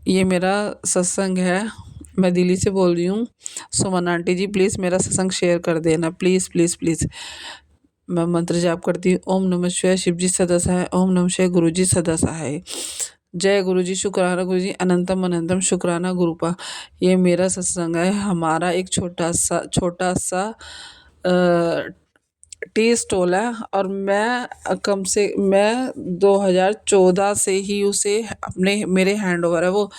ये मेरा सत्संग है। मैं दिल्ली से बोल रही हूँ। सुमन आंटी जी प्लीज़ मेरा सत्संग शेयर कर देना, प्लीज़ प्लीज़ प्लीज़। मैं मंत्र जाप करती हूँ। ओम नमः शिवाय, शिव जी सदा सहाय। ओम नमः शिवाय, गुरु जी सदा सहाय। जय गुरु जी, शुक्राना गुरु जी, अनंतम अनंतम शुक्राना गुरुपा। ये मेरा सत्संग है। हमारा एक छोटा सा टी स्टॉल है और मैं 2014 से ही उसे अपने मेरे हैंड ओवर है वो।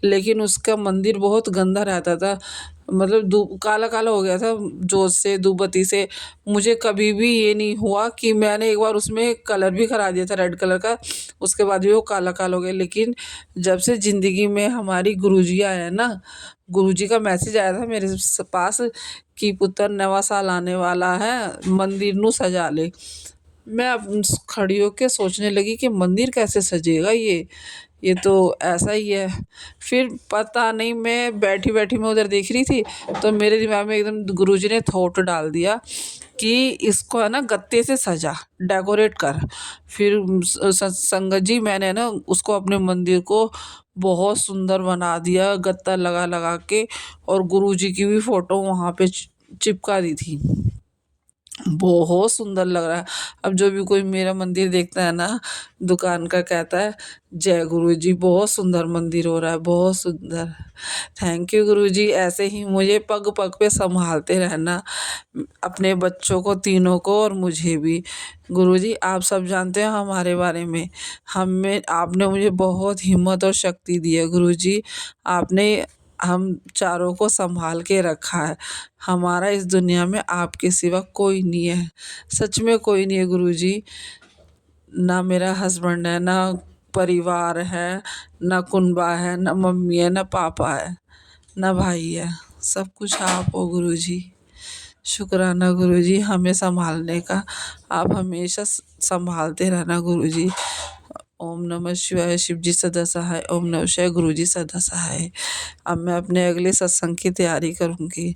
लेकिन उसका मंदिर बहुत गंदा रहता था, मतलब काला काला हो गया था जोत से, धूपबत्ती से। मुझे कभी भी ये नहीं हुआ कि मैंने एक बार उसमें कलर भी करा दिया था रेड कलर का, उसके बाद भी वो काला काला हो गया। लेकिन जब से ज़िंदगी में हमारी गुरुजी आए हैं ना, गुरुजी का मैसेज आया था मेरे पास कि पुत्र नवा साल आने वाला है, मंदिर नू सजा ले। मैं अब खड़ी होके सोचने लगी कि मंदिर कैसे सजेगा ये तो ऐसा ही है। फिर पता नहीं, मैं बैठी बैठी मैं उधर देख रही थी तो मेरे दिमाग में एकदम गुरुजी ने थॉट डाल दिया कि इसको है ना गत्ते से सजा, डेकोरेट कर। फिर संगत जी मैंने ना उसको, अपने मंदिर को बहुत सुंदर बना दिया गत्ता लगा लगा के, और गुरुजी की भी फोटो वहाँ पे चिपका दी थी। बहुत सुंदर लग रहा है। अब जो भी कोई मेरा मंदिर देखता है ना, दुकान का, कहता है जय गुरु जी, बहुत सुंदर मंदिर हो रहा है, बहुत सुंदर। थैंक यू गुरु जी, ऐसे ही मुझे पग पग पे संभालते रहना, अपने बच्चों को तीनों को और मुझे भी। गुरु जी आप सब जानते हैं हमारे बारे में, हमें आपने मुझे बहुत हिम्मत और शक्ति दी है गुरु जी। आपने हम चारों को संभाल के रखा है। हमारा इस दुनिया में आपके सिवा कोई नहीं है, सच में कोई नहीं है गुरुजी। ना मेरा हस्बैंड है, ना परिवार है, ना कुनबा है, ना मम्मी है, ना पापा है, ना भाई है। सब कुछ आप हो गुरुजी। शुक्राना गुरुजी हमें संभालने का। आप हमेशा संभालते रहना गुरुजी। ओम नमः शिवाय, शिव जी सदा सहाय। ओम नमः शिवाय, गुरु जी सदा सहाय। अब मैं अपने अगले सत्संग की तैयारी करूँगी।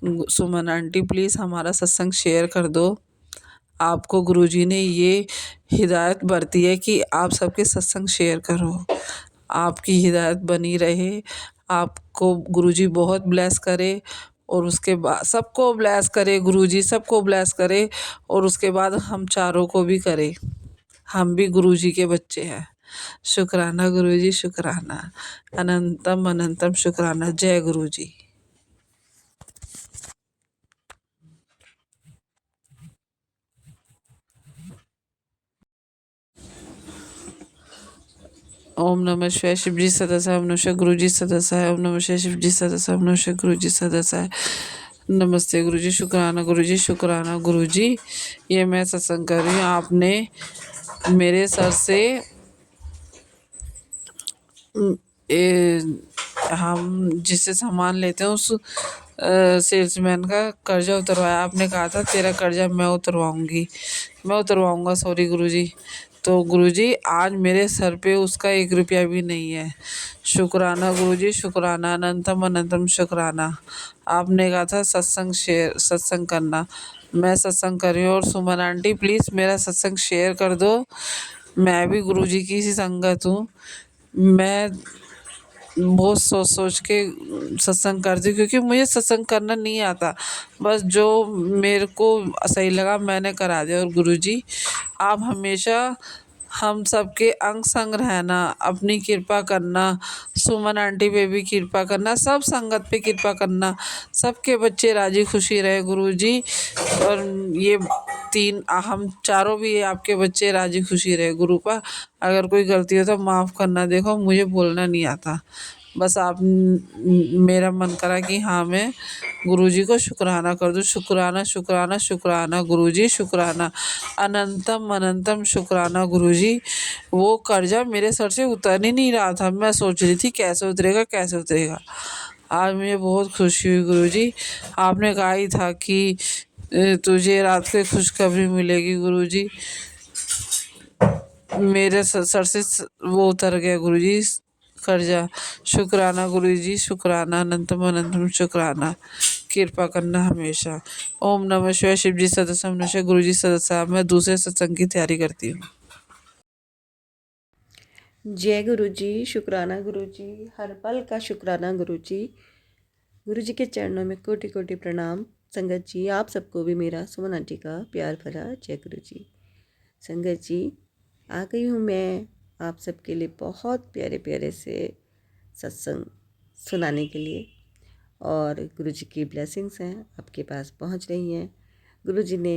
सुमन आंटी प्लीज़ हमारा सत्संग शेयर कर दो। आपको गुरुजी ने ये हिदायत बरती है कि आप सबके सत्संग शेयर करो। आपकी हिदायत बनी रहे, आपको गुरुजी बहुत ब्लेस करे, और उसके बाद सबको ब्लेस करे गुरुजी, सबको ब्लेस करे, और उसके बाद हम चारों को भी करे। हम भी गुरुजी के बच्चे हैं। शुक्राना गुरुजी, शुक्राना, अनंतम अनंतम शुक्राना। जय गुरुजी। ओम नमः शिवाय, शिव जी सदा सहाय। ओम नमः शिवाय, गुरु जी सदा सहाय। ओम नमः शिवाय, शिव जी सदा सहाय। ओम नमः शिवाय, गुरु जी सदा सहाय। नमस्ते गुरु जी, शुक्राना गुरु जी, शुक्राना गुरु जी। ये मैं सत्संग कर रही हूँ। आपने मेरे सर से हम जिससे सामान लेते हैं उस सेल्समैन का कर्जा उतरवाया। आपने कहा था तेरा कर्जा मैं उतरवाऊंगी, मैं उतरवाऊंगा, सॉरी गुरुजी। तो गुरुजी आज मेरे सर पे उसका 1 रुपया भी नहीं है। शुक्राना गुरुजी, शुक्राना, अनंतम अनंतम शुक्राना। आपने कहा था सत्संग करना, मैं सत्संग कर रही हूँ। और सुमन आंटी प्लीज़ मेरा सत्संग शेयर कर दो। मैं भी गुरुजी की सी संगत हूँ। मैं बहुत सोच सोच के सत्संग करती हूँ, क्योंकि मुझे सत्संग करना नहीं आता। बस जो मेरे को सही लगा मैंने करा दिया। और गुरुजी आप हमेशा हम सबके अंग संग रहना, अपनी कृपा करना, सुमन आंटी पे भी कृपा करना, सब संगत पे कृपा करना, सबके बच्चे राजी खुशी रहे गुरुजी। और ये तीन हम चारों भी आपके बच्चे राजी खुशी रहे गुरुपा। अगर कोई गलती हो तो माफ़ करना। देखो मुझे बोलना नहीं आता, बस आप मेरा मन करा कि हाँ मैं गुरुजी को शुक्राना कर दूँ। शुक्राना शुक्राना शुक्राना गुरुजी, शुक्राना, अनंतम अनंतम शुक्राना गुरुजी। वो कर्जा मेरे सर से उतर ही नहीं रहा था। मैं सोच रही थी कैसे उतरेगा, कैसे उतरेगा। आज मुझे बहुत खुशी हुई गुरुजी। आपने कहा ही था कि तुझे रात को खुशखबरी मिलेगी गुरुजी। मेरे सर से वो उतर गया गुरुजी, कर्जा। शुक्राना गुरुजी, शुक्राना, अनंतम अनंतम शुक्राना। कृपा करना हमेशा। ओम नमः शिवाय, शिव जी सदस्य, ओम नमः शिवाय, गुरु जी सदस्य। मैं दूसरे सत्संग की तैयारी करती हूँ। जय गुरु जी, शुक्राना गुरु जी, हर पल का शुक्राना गुरु जी। गुरु जी के चरणों में कोटि कोटि प्रणाम। संगत जी, आप सबको भी मेरा सुमन आंटी का प्यार भरा जय गुरु जी। संगत जी, आ गई हूँ मैं आप सबके लिए बहुत प्यारे प्यारे से सत्संग सुनाने के लिए, और गुरु जी की ब्लेसिंग्स हैं आपके पास पहुँच रही हैं। गुरु जी ने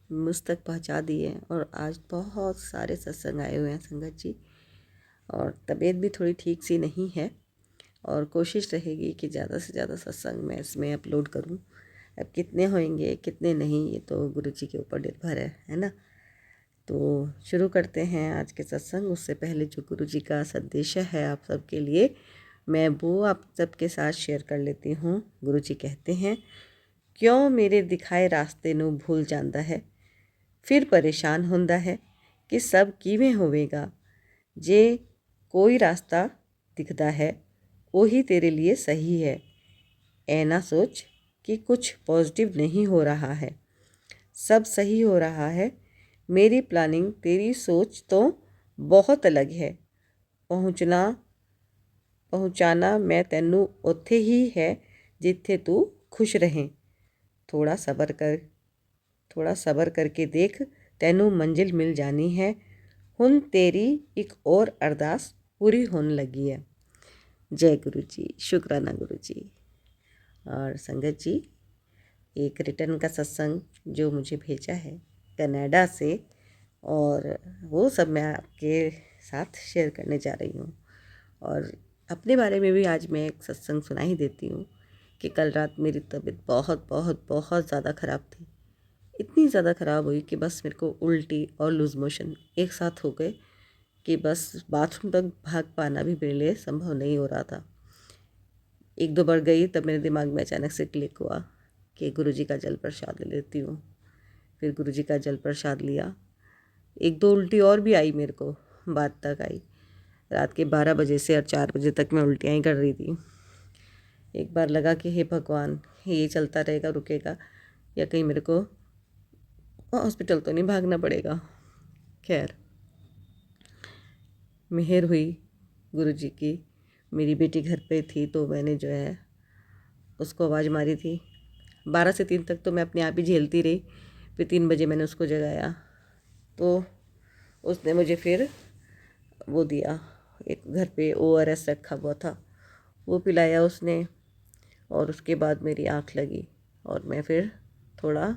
मुझ तक पहुँचा दी है, और आज बहुत सारे सत्संग आए हुए हैं संगत जी, और तबीयत भी थोड़ी ठीक सी नहीं है, और कोशिश रहेगी कि ज़्यादा से ज़्यादा सत्संग मैं इसमें अपलोड करूं। अब कितने होंगे कितने नहीं, ये तो गुरु जी के ऊपर निर्भर है ना। तो शुरू करते हैं आज के सत्संग। उससे पहले जो गुरु जी का संदेश है आप सबके लिए, मैं वो आप सबके साथ शेयर कर लेती हूँ। गुरु जी कहते हैं, क्यों मेरे दिखाए रास्ते ਨੂੰ भूल ਜਾਂਦਾ है, फिर परेशान ਹੁੰਦਾ है कि सब किवें होवेगा। जे कोई रास्ता दिखता है वही तेरे लिए सही है। ऐ ना सोच कि कुछ पॉजिटिव नहीं हो रहा है, सब सही हो रहा है। मेरी प्लानिंग तेरी सोच तो बहुत अलग है। पहुँचाना मैं तैनू उत्थे ही है जिथे तू खुश रहें। थोड़ा सब्र कर, थोड़ा सब्र करके देख, तैनू मंजिल मिल जानी है। हुण तेरी एक और अरदास पूरी होने लगी है। जय गुरु जी, शुक्राना गुरु जी। और संगत जी, एक रिटर्न का सत्संग जो मुझे भेजा है कनाडा से, और वो सब मैं आपके साथ शेयर करने जा रही हूँ। और अपने बारे में भी आज मैं एक सत्संग सुना ही देती हूँ कि कल रात मेरी तबीयत बहुत बहुत बहुत ज़्यादा ख़राब थी। इतनी ज़्यादा ख़राब हुई कि बस मेरे को उल्टी और लूज़ मोशन एक साथ हो गए, कि बस बाथरूम तक भाग पाना भी मेरे लिए संभव नहीं हो रहा था। एक दो बार गई तब मेरे दिमाग में अचानक से क्लिक हुआ कि गुरु जी का जल प्रसाद ले लेती हूँ। फिर गुरु जी का जल प्रसाद लिया। एक दो उल्टी और भी आई मेरे को, बाद तक आई। रात के 12 बजे से और 4 बजे तक मैं उल्टियाँ ही कर रही थी। एक बार लगा कि हे भगवान, ये चलता रहेगा रुकेगा, या कहीं मेरे को हॉस्पिटल तो नहीं भागना पड़ेगा। खैर, मेहर हुई गुरु जी की। मेरी बेटी घर पे थी तो मैंने जो है उसको आवाज़ मारी थी। 12 से 3 तक तो मैं अपने आप ही झेलती रही। फिर 3 बजे मैंने उसको जगाया तो उसने मुझे फिर वो दिया, एक घर पे ORS रखा हुआ था, वो पिलाया उसने। और उसके बाद मेरी आँख लगी और मैं फिर थोड़ा,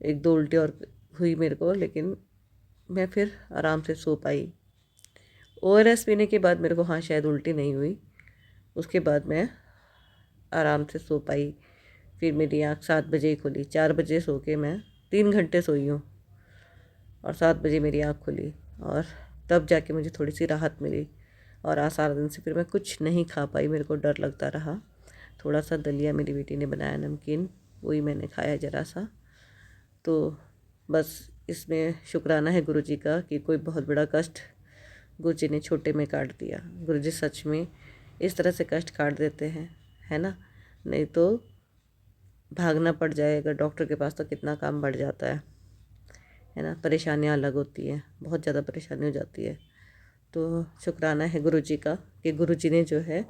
एक दो उल्टी और हुई मेरे को, लेकिन मैं फिर आराम से सो पाई। ORS पीने के बाद मेरे को, हाँ, शायद उल्टी नहीं हुई। उसके बाद मैं आराम से सो पाई। फिर मेरी आँख 7 बजे ही खुली। 4 बजे सो के मैं 3 घंटे सोई हूँ, और 7 बजे मेरी आँख खुली, और तब जाके मुझे थोड़ी सी राहत मिली। और आज सारा दिन से फिर मैं कुछ नहीं खा पाई, मेरे को डर लगता रहा। थोड़ा सा दलिया मेरी बेटी ने बनाया, नमकीन, वही मैंने खाया ज़रा सा। तो बस इसमें शुक्राना है गुरु जी का कि कोई बहुत बड़ा कष्ट गुरु जी ने छोटे में काट दिया। गुरु जी सच में इस तरह से कष्ट काट देते हैं, है ना। नहीं तो भागना पड़ जाएगा डॉक्टर के पास तो कितना काम बढ़ जाता है ना। परेशानियाँ अलग होती हैं, बहुत ज़्यादा परेशानी हो जाती है। तो शुक्राना है गुरु जी का कि गुरु जी ने जो है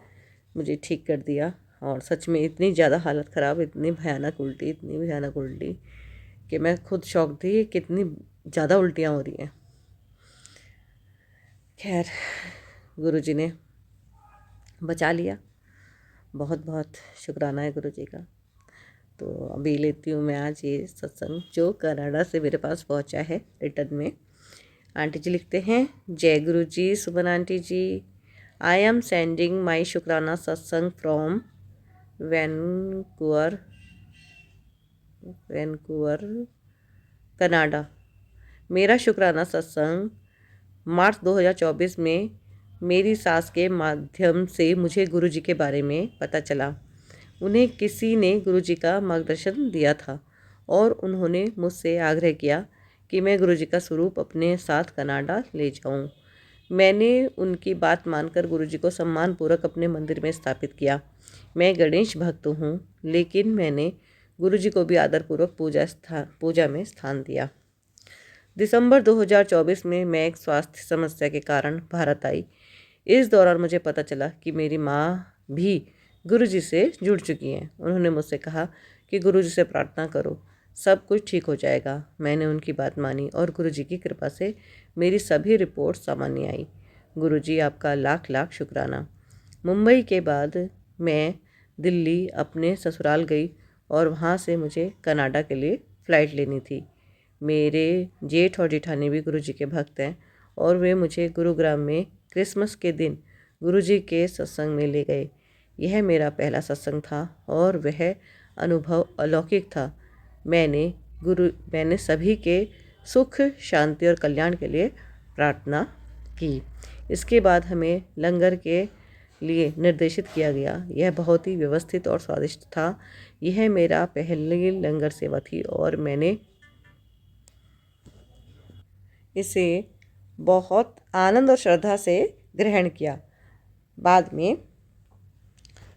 मुझे ठीक कर दिया। और सच में इतनी ज़्यादा हालत ख़राब, इतनी भयानक उल्टी कि मैं खुद शॉक थी, कितनी ज़्यादा उल्टियाँ हो रही हैं। खैर, गुरु जी ने बचा लिया। बहुत बहुत शुक्राना है गुरु जी का। तो अभी लेती हूँ मैं आज ये सत्संग जो कनाडा से मेरे पास पहुँचा है रिटर्न में। आंटी जी लिखते हैं, जय Guru ji, Suman aunty ji, I am sending my shukrana satsang from Vancouver Canada. मेरा शुक्राना सत्संग मार्च 2024 में मेरी सास के माध्यम से मुझे गुरु जी के बारे में पता चला। उन्हें किसी ने गुरु जी का मार्गदर्शन दिया था, और उन्होंने मुझसे आग्रह किया कि मैं गुरु जी का स्वरूप अपने साथ कनाडा ले जाऊं। मैंने उनकी बात मानकर गुरु जी को सम्मानपूर्वक अपने मंदिर में स्थापित किया। मैं गणेश भक्त हूँ, लेकिन मैंने गुरु जी को भी आदरपूर्वक पूजा में स्थान दिया। दिसंबर 2024 में मैं एक स्वास्थ्य समस्या के कारण भारत आई। इस दौरान मुझे पता चला कि मेरी माँ भी गुरुजी से जुड़ चुकी हैं। उन्होंने मुझसे कहा कि गुरुजी से प्रार्थना करो, सब कुछ ठीक हो जाएगा। मैंने उनकी बात मानी और गुरुजी की कृपा से मेरी सभी रिपोर्ट सामान्य आई। गुरुजी आपका लाख लाख शुक्राना। मुंबई के बाद मैं दिल्ली अपने ससुराल गई और वहाँ से मुझे कनाडा के लिए फ़्लाइट लेनी थी। मेरे जेठ और जेठानी भी गुरुजी के भक्त हैं और वे मुझे गुरुग्राम में क्रिसमस के दिन गुरुजी के सत्संग में ले गए। यह मेरा पहला सत्संग था और वह अनुभव अलौकिक था। मैंने सभी के सुख, शांति और कल्याण के लिए प्रार्थना की। इसके बाद हमें लंगर के लिए निर्देशित किया गया। यह बहुत ही व्यवस्थित और स्वादिष्ट था। यह मेरा पहली लंगर सेवा थी और मैंने इसे बहुत आनंद और श्रद्धा से ग्रहण किया। बाद में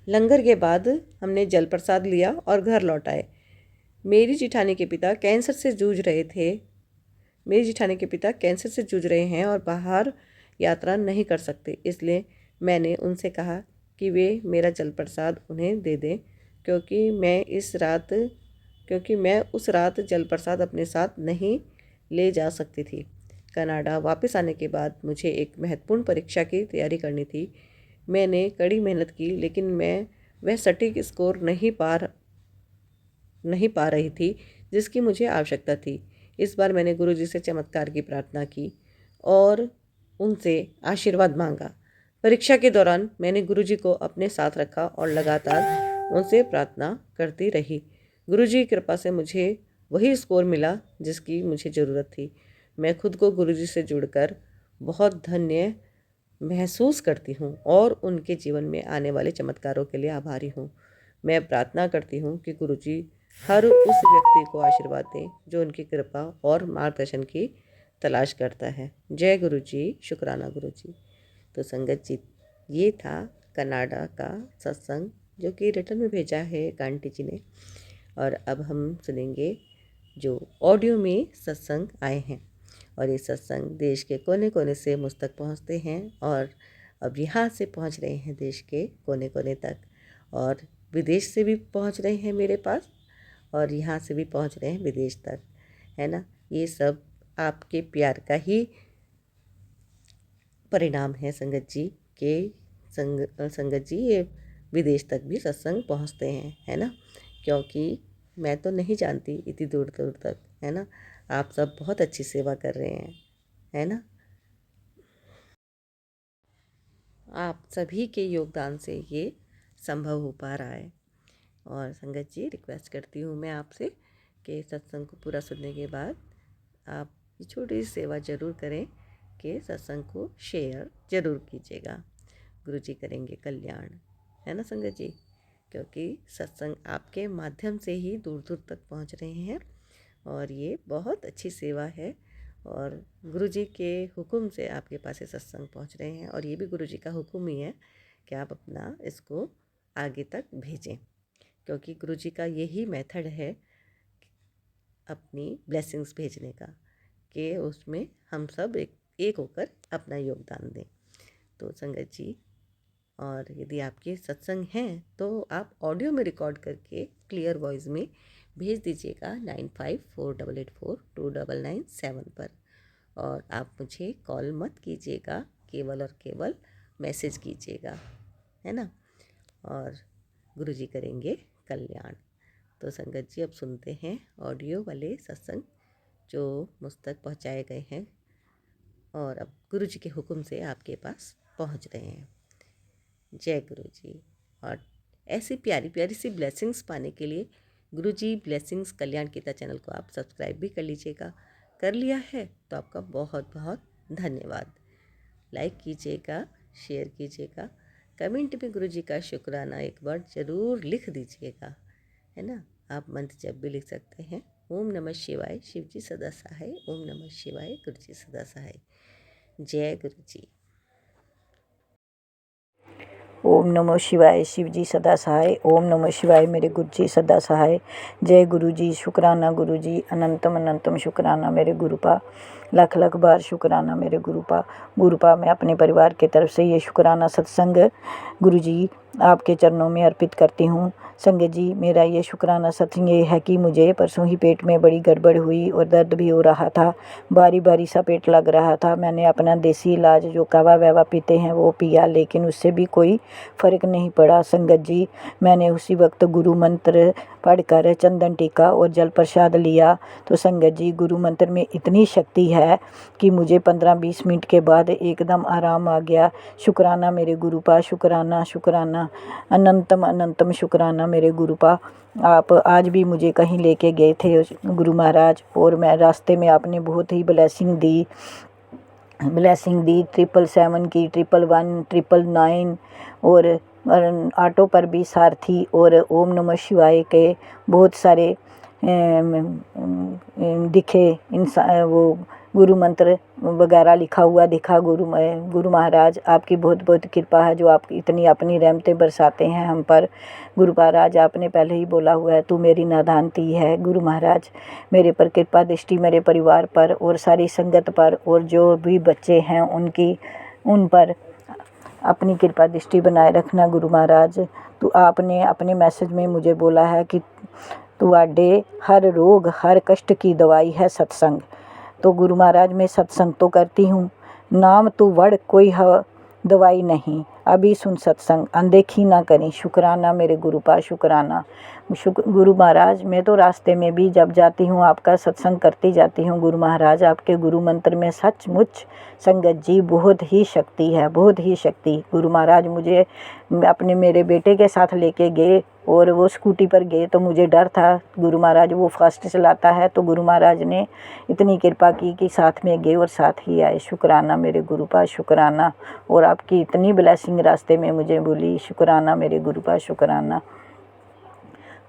लंगर के बाद हमने जल प्रसाद लिया और घर लौट आए। मेरी जिठानी के पिता कैंसर से जूझ रहे थे। मेरी जिठानी के पिता कैंसर से जूझ रहे हैं और बाहर यात्रा नहीं कर सकते, इसलिए मैंने उनसे कहा कि वे मेरा जल प्रसाद उन्हें दे दें, क्योंकि मैं उस रात जल प्रसाद अपने साथ नहीं ले जा सकती थी। कनाडा वापस आने के बाद मुझे एक महत्वपूर्ण परीक्षा की तैयारी करनी थी। मैंने कड़ी मेहनत की, लेकिन मैं वह सटीक स्कोर नहीं पा रही थी जिसकी मुझे आवश्यकता थी। इस बार मैंने गुरुजी से चमत्कार की प्रार्थना की और उनसे आशीर्वाद मांगा। परीक्षा के दौरान मैंने गुरुजी को अपने साथ रखा और लगातार उनसे प्रार्थना करती रही। गुरुजी की कृपा से मुझे वही स्कोर मिला जिसकी मुझे ज़रूरत थी। मैं खुद को गुरुजी से जुड़कर बहुत धन्य महसूस करती हूँ और उनके जीवन में आने वाले चमत्कारों के लिए आभारी हूँ। मैं प्रार्थना करती हूँ कि गुरुजी हर उस व्यक्ति को आशीर्वाद दें जो उनकी कृपा और मार्गदर्शन की तलाश करता है। जय गुरुजी, शुक्राना गुरुजी। तो संगत जी, ये था कनाडा का सत्संग जो कि रिटर्न में भेजा है एक आंटी जी ने। और अब हम सुनेंगे जो ऑडियो में सत्संग आए हैं। और ये सत्संग देश के कोने कोने से मुझ तक पहुँचते हैं और अब यहाँ से पहुँच रहे हैं देश के कोने कोने तक, और विदेश से भी पहुँच रहे हैं मेरे पास, और यहाँ से भी पहुँच रहे हैं विदेश तक, है ना। ये सब आपके प्यार का ही परिणाम है संगत जी के। संगत जी, ये विदेश तक भी सत्संग पहुँचते हैं, है ना, क्योंकि मैं तो नहीं जानती इतनी दूर दूर तक, है ना। आप सब बहुत अच्छी सेवा कर रहे हैं, है ना। आप सभी के योगदान से ये संभव हो पा रहा है। और संगत जी, रिक्वेस्ट करती हूँ मैं आपसे कि सत्संग को पूरा सुनने के बाद आप ये छोटी सी सेवा ज़रूर करें कि सत्संग को शेयर ज़रूर कीजिएगा। गुरुजी करेंगे कल्याण, है ना संगत जी, क्योंकि सत्संग आपके माध्यम से ही दूर दूर तक पहुंच रहे हैं और ये बहुत अच्छी सेवा है। और गुरुजी के हुक्म से आपके पास ये सत्संग पहुंच रहे हैं, और ये भी गुरुजी का हुक्म ही है कि आप अपना इसको आगे तक भेजें, क्योंकि गुरुजी का यही मेथड है अपनी ब्लेसिंग्स भेजने का, कि उसमें हम सब एक होकर अपना योगदान दें। तो संगत जी, और यदि आपके सत्संग हैं तो आप ऑडियो में रिकॉर्ड करके क्लियर वॉइस में भेज दीजिएगा 9548842997 पर। और आप मुझे कॉल मत कीजिएगा, केवल और केवल मैसेज कीजिएगा, है ना। और गुरुजी करेंगे कल्याण। तो संगत जी, अब सुनते हैं ऑडियो वाले सत्संग जो मुझ तक पहुँचाए गए हैं और अब गुरुजी के हुक्म से आपके पास पहुँच रहे हैं। जय गुरुजी। और ऐसी प्यारी प्यारी सी ब्लेसिंग्स पाने के लिए गुरुजी ब्लेसिंग्स कल्याण गीता चैनल को आप सब्सक्राइब भी कर लीजिएगा। कर लिया है तो आपका बहुत बहुत धन्यवाद। लाइक कीजिएगा, शेयर कीजिएगा, कमेंट में गुरुजी का शुक्राना एक बार ज़रूर लिख दीजिएगा, है ना। आप मंत्र जब भी लिख सकते हैं, ओम नमः शिवाय, शिव जी सदा सहाय, ओम नमः शिवाय, गुरु जी सदा सहाय। जय गुरु जी। ओम नमो शिवाय। शिव जी सदा सहाय। ओम नमो शिवाय। मेरे गुरु जी सदा सहाय। जय गुरु जी। शुक्राना गुरु जी। अनंतम अनंतम शुक्राना मेरे गुरु पा। लख लख बार शुक्राना मेरे गुरु पा। गुरु पा मैं अपने परिवार की तरफ से ये शुक्राना सत्संग गुरु जी आपके चरणों में अर्पित करती हूँ। संगत जी, मेरा ये शुक्राना सत्संग ये है कि मुझे परसों ही पेट में बड़ी गड़बड़ हुई और दर्द भी हो रहा था। बारी बारी सा पेट लग रहा था। मैंने अपना देसी इलाज जो कावा ववा पीते हैं वो पिया, लेकिन उससे भी कोई फ़र्क नहीं पड़ा। संगत जी, मैंने उसी वक्त गुरु मंत्र पढ़कर चंदन टीका और जल प्रसाद लिया। तो संगत जी, गुरु मंत्र में इतनी शक्ति है कि मुझे 15-20 मिनट के बाद एकदम आराम आ गया। शुक्राना मेरे गुरु पा। शुक्राना शुक्राना अनंतम अनंतम शुक्राना मेरे गुरु पा। आप आज भी मुझे कहीं लेके गए थे गुरु महाराज, और मैं रास्ते में आपने बहुत ही ब्लेसिंग दी 777 की, 111, 999 और ऑटो पर भी सारथी और ओम नमः शिवाय के बहुत सारे दिखे वो गुरु मंत्र वगैरह लिखा हुआ दिखा। गुरु महाराज आपकी बहुत बहुत कृपा है जो आप इतनी अपनी रहमतें बरसाते हैं हम पर। गुरु महाराज आपने पहले ही बोला हुआ है, तू मेरी नादानती है। गुरु महाराज मेरे पर कृपा दृष्टि, मेरे परिवार पर और सारी संगत पर और जो भी बच्चे हैं उन पर अपनी कृपा दृष्टि बनाए रखना। गुरु महाराज, तो आपने अपने मैसेज में मुझे बोला है कि तुहाडे हर रोग हर कष्ट की दवाई है सत्संग। तो गुरु महाराज मैं सत्संग तो करती हूँ, नाम तो वड़ कोई दवाई नहीं। अभी सुन सत्संग अनदेखी ना करी। शुक्राना मेरे गुरु पा। शुक्राना गुरु महाराज, मैं तो रास्ते में भी जब जाती हूँ आपका सत्संग करती जाती हूँ। गुरु महाराज आपके गुरु मंत्र में सचमुच संगत जी बहुत ही शक्ति है, बहुत ही शक्ति। गुरु महाराज मुझे अपने मेरे बेटे के साथ लेके गए और वो स्कूटी पर गए तो मुझे डर था। गुरु महाराज वो फास्ट चलाता है, तो गुरु महाराज ने इतनी कृपा की कि साथ में गए और साथ ही आए। शुक्राना मेरे गुरु पा। शुक्राना, और आपकी इतनी ब्लेसिंग रास्ते में मुझे बोली। शुक्राना मेरे गुरु पा। शुक्राना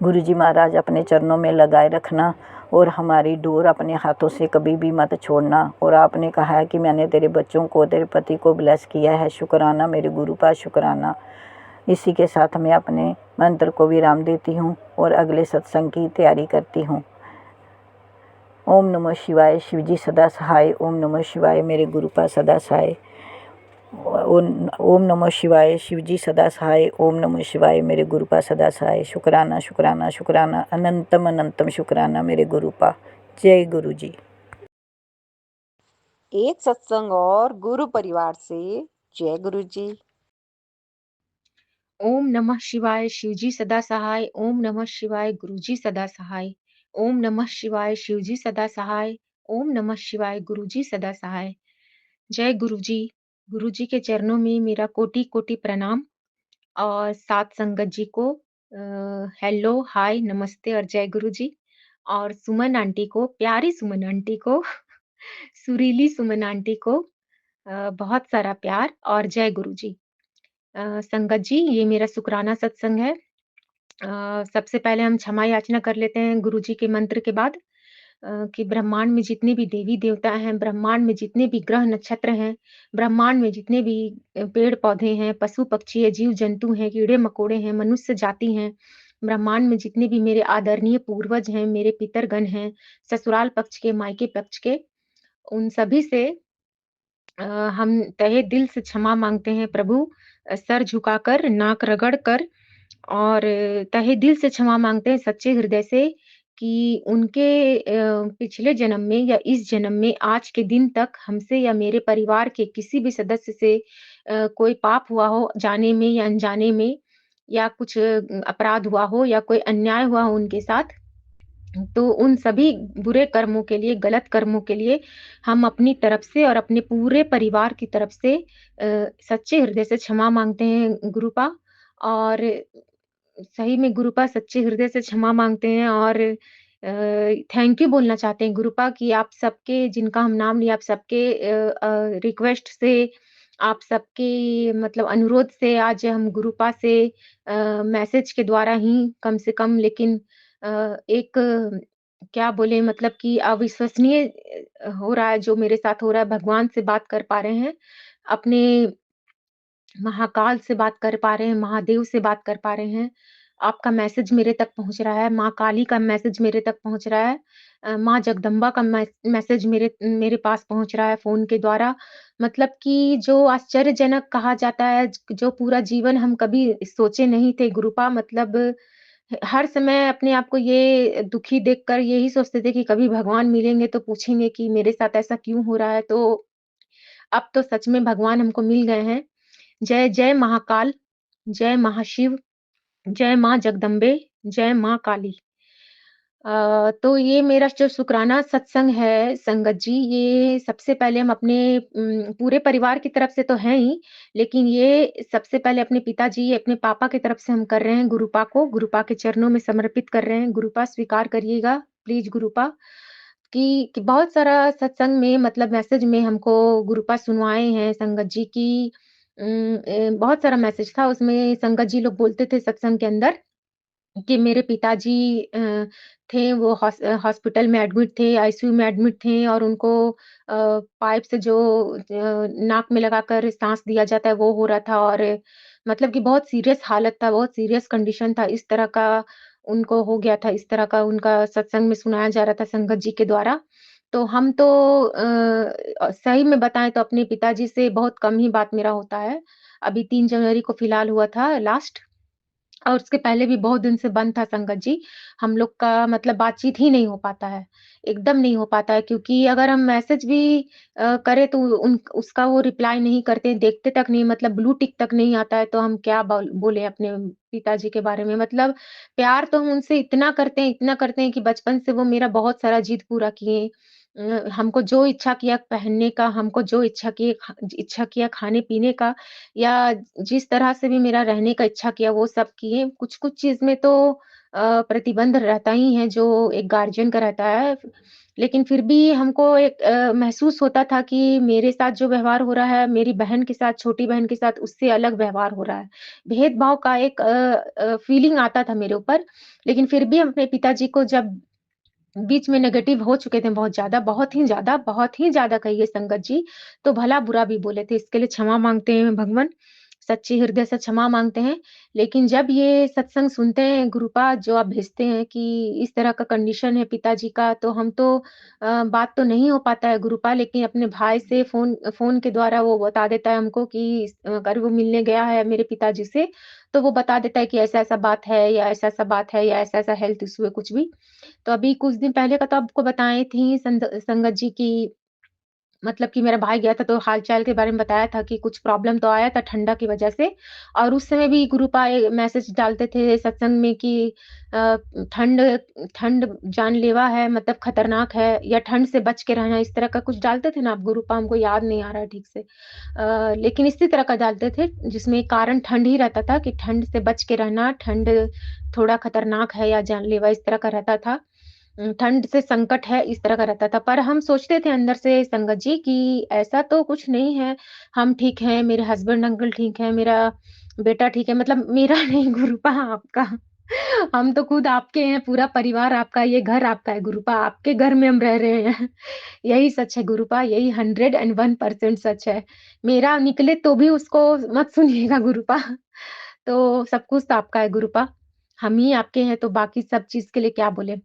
गुरु जी महाराज, अपने चरणों में लगाए रखना और हमारी डोर अपने हाथों से कभी भी मत छोड़ना। और आपने कहा है कि मैंने तेरे बच्चों को तेरे पति को ब्लेस किया है। शुक्राना मेरे गुरु पा। शुक्राना। इसी के साथ मैं अपने मंत्र को विराम देती हूँ और अगले सत्संग की तैयारी करती हूँ। ओम नमः शिवाय। शिव जी सदा सहाय। ओम नमः शिवाय। मेरे गुरु पा सदा सहाय। ओम नमः शिवाय। शिव जी सदा सहाय। ओम नमः शिवाय। मेरे गुरु पा सदा सहाय। शुक्राना शुक्राना शुक्राना अनंतम अनंतम शुक्राना मेरे गुरु पा। जय गुरु जी। एक सत्संग और गुरु परिवार से। जय गुरु जी। ओम नमः शिवाय। शिवजी सदा सहाय। ओम नमः शिवाय। गुरुजी सदा सहाय। ओम नमः शिवाय। शिवजी सदा सहाय। ओम नमः शिवाय। गुरुजी सदा सहाय। जय गुरुजी। गुरुजी के चरणों में मेरा कोटि कोटि प्रणाम और सात संगत जी को हेलो हाय नमस्ते और जय गुरुजी। और सुमन आंटी को, प्यारी सुमन आंटी को सुरीली सुमन आंटी को बहुत सारा प्यार और जय गुरुजी। संगत जी, ये मेरा शुक्राना सत्संग है। सबसे पहले हम क्षमा याचना कर लेते हैं गुरुजी के मंत्र के बाद, कि ब्रह्मांड में जितने भी देवी देवता हैं, ब्रह्मांड में जितने भी ग्रह नक्षत्र हैं, ब्रह्मांड में जितने भी पेड़ पौधे हैं, पशु पक्षी है, जीव जंतु हैं, कीड़े मकोड़े हैं, मनुष्य जाति हैं, ब्रह्मांड में जितने भी मेरे आदरणीय पूर्वज हैं, मेरे पितरगण हैं, ससुराल पक्ष के, मायके पक्ष के, उन सभी से हम तहे दिल से क्षमा मांगते हैं प्रभु। सर झुकाकर, नाक रगड़ कर और तहे दिल से क्षमा मांगते हैं सच्चे हृदय से कि उनके पिछले जन्म में या इस जन्म में आज के दिन तक हमसे या मेरे परिवार के किसी भी सदस्य से कोई पाप हुआ हो जाने में या अनजाने में, या कुछ अपराध हुआ हो या कोई अन्याय हुआ हो उनके साथ, तो उन सभी बुरे कर्मों के लिए, गलत कर्मों के लिए हम अपनी तरफ से और अपने पूरे परिवार की तरफ से सच्चे हृदय से क्षमा मांगते हैं गुरुपा। और सही में गुरुपा सच्चे हृदय से क्षमा मांगते हैं और थैंक यू बोलना चाहते हैं गुरुपा कि आप सबके, जिनका हम नाम लिए, आप सबके रिक्वेस्ट से, आप सबके मतलब अनुरोध से आज हम गुरुपा से मैसेज के द्वारा ही कम से कम, लेकिन एक क्या बोले, मतलब कि अविश्वसनीय हो रहा है जो मेरे साथ हो रहा है, भगवान से बात कर पा रहे हैं। अपने महाकाल से बात कर पा रहे हैं, महादेव से बात कर पा रहे हैं। आपका मैसेज मेरे तक पहुँच रहा है, माँ काली का मैसेज मेरे तक पहुँच रहा है। माँ जगदम्बा का मैसेज मेरे मेरे पास पहुँच रहा है फ़ोन के द्वारा। मतलब कि जो आश्चर्यजनक कहा जाता है, जो पूरा जीवन हम कभी सोचे नहीं थे गुरुपा, मतलब हर समय अपने आप को ये दुखी देखकर यही सोचते थे कि कभी भगवान मिलेंगे तो पूछेंगे कि मेरे साथ ऐसा क्यों हो रहा है? तो अब तो सच में भगवान हमको मिल गए हैं। जय जय महाकाल, जय महाशिव, जय माँ जगदम्बे, जय माँ काली। तो ये मेरा जो शुक्राना सत्संग है संगत जी, ये सबसे पहले हम अपने पूरे परिवार की तरफ से तो है ही, लेकिन ये सबसे पहले अपने पिताजी, अपने पापा की तरफ से हम कर रहे हैं गुरुपा को, गुरुपा के चरणों में समर्पित कर रहे हैं। गुरुपा स्वीकार करिएगा, प्लीज़ गुरुपा। कि बहुत सारा सत्संग में मतलब मैसेज में हमको गुरुपा सुनवाए हैं संगत जी की। बहुत सारा मैसेज था उसमें, संगत जी लोग बोलते थे सत्संग के अंदर कि मेरे पिताजी थे, वो हॉस्पिटल में एडमिट थे, आईसीयू में एडमिट थे और उनको पाइप से जो नाक में लगाकर साँस दिया जाता है वो हो रहा था, और मतलब कि बहुत सीरियस हालत था, बहुत सीरियस कंडीशन था, इस तरह का उनको हो गया था, इस तरह का उनका सत्संग में सुनाया जा रहा था संगत जी के द्वारा। तो हम तो सही में बताएँ तो अपने पिताजी से बहुत कम ही बात मेरा होता है। अभी 3 जनवरी को फिलहाल हुआ था लास्ट, और उसके पहले भी बहुत दिन से बंद था संगत जी। हम लोग का मतलब बातचीत ही नहीं हो पाता है, एकदम नहीं हो पाता है, क्योंकि अगर हम मैसेज भी करें तो उन उसका वो रिप्लाई नहीं करते, देखते तक नहीं, मतलब ब्लू टिक तक नहीं आता है, तो हम क्या बोले अपने पिताजी के बारे में। मतलब प्यार तो हम उनसे इतना करते हैं कि बचपन से वो मेरा बहुत सारा जिद पूरा किए। हमको जो इच्छा किया पहनने का, हमको जो इच्छा किया खाने-पीने का, या जिस तरह से भी मेरा रहने का इच्छा किया वो सब किए। कुछ-कुछ चीज़ में तो प्रतिबंध रहता ही है जो एक गार्जियन का रहता है। लेकिन फिर भी हमको एक महसूस होता था कि मेरे साथ जो व्यवहार हो रहा है, मेरी बहन के साथ, छोटी बहन के साथ उससे अलग व्यवहार हो रहा है। भेदभाव का एक फीलिंग आता था मेरे ऊपर। लेकिन फिर भी हम अपने पिताजी को जब बीच में नेगेटिव हो चुके थे बहुत ही ज़्यादा कहिए संगत जी, तो भला-बुरा भी बोले थे। इसके लिए क्षमा माँगते हैं भगवन, सच्चे हृदय से क्षमा माँगते हैं। लेकिन जब ये सत्संग सुनते हैं गुरुपाद जो आप भेजते हैं कि इस तरह का कंडीशन है पिताजी का, तो हम तो बात तो नहीं हो पाता है गुरुपा, लेकिन अपने भाई से फ़ोन के द्वारा वो बता देता है हमको कि अगर वो मिलने गया है मेरे पिताजी से, तो वो बता देता है कि ऐसा-ऐसा बात है या ऐसा-ऐसा बात है या ऐसा-ऐसा हेल्थ इश्यू है, कुछ भी। तो अभी कुछ दिन पहले का तो आपको बताई थी संगत जी की, मतलब कि मेरा भाई गया था तो हाल-चाल के बारे में बताया था कि कुछ प्रॉब्लम तो आया था ठंडा की वजह से, और उस समय भी गुरुपाल मैसेज डालते थे सत्संग में कि अ, ठंड ठंड जानलेवा है, मतलब खतरनाक है, या ठंड से बच के रहना, इस तरह का कुछ डालते थे ना आप गुरुपा, हमको याद नहीं आ रहा है ठीक से। लेकिन इसी तरह का डालते थे जिसमें कारण ठंड ही रहता था कि ठंड से बच के रहना, ठंड थोड़ा खतरनाक है या जानलेवा, इस तरह का रहता था। ठंड से संकट है, इस तरह का रहता था। पर हम सोचते थे अंदर से संगत जी कि ऐसा तो कुछ नहीं है, हम ठीक हैं, मेरे हस्बैंड अंकल ठीक हैं, मेरा बेटा ठीक है, मतलब मेरा नहीं गुरुपा आपका। हम तो खुद आपके हैं, पूरा परिवार आपका, ये घर आपका है गुरुपा, आपके घर में हम रह रहे हैं। यही सच है गुरुपा, यही 101% सच है। मेरा निकले तो भी उसको मत सुनिएगा गुरुपा। तो सब कुछ तो आपका है गुरुपा, हम ही आपके हैं, तो बाकी सब चीज़ के लिए क्या बोले।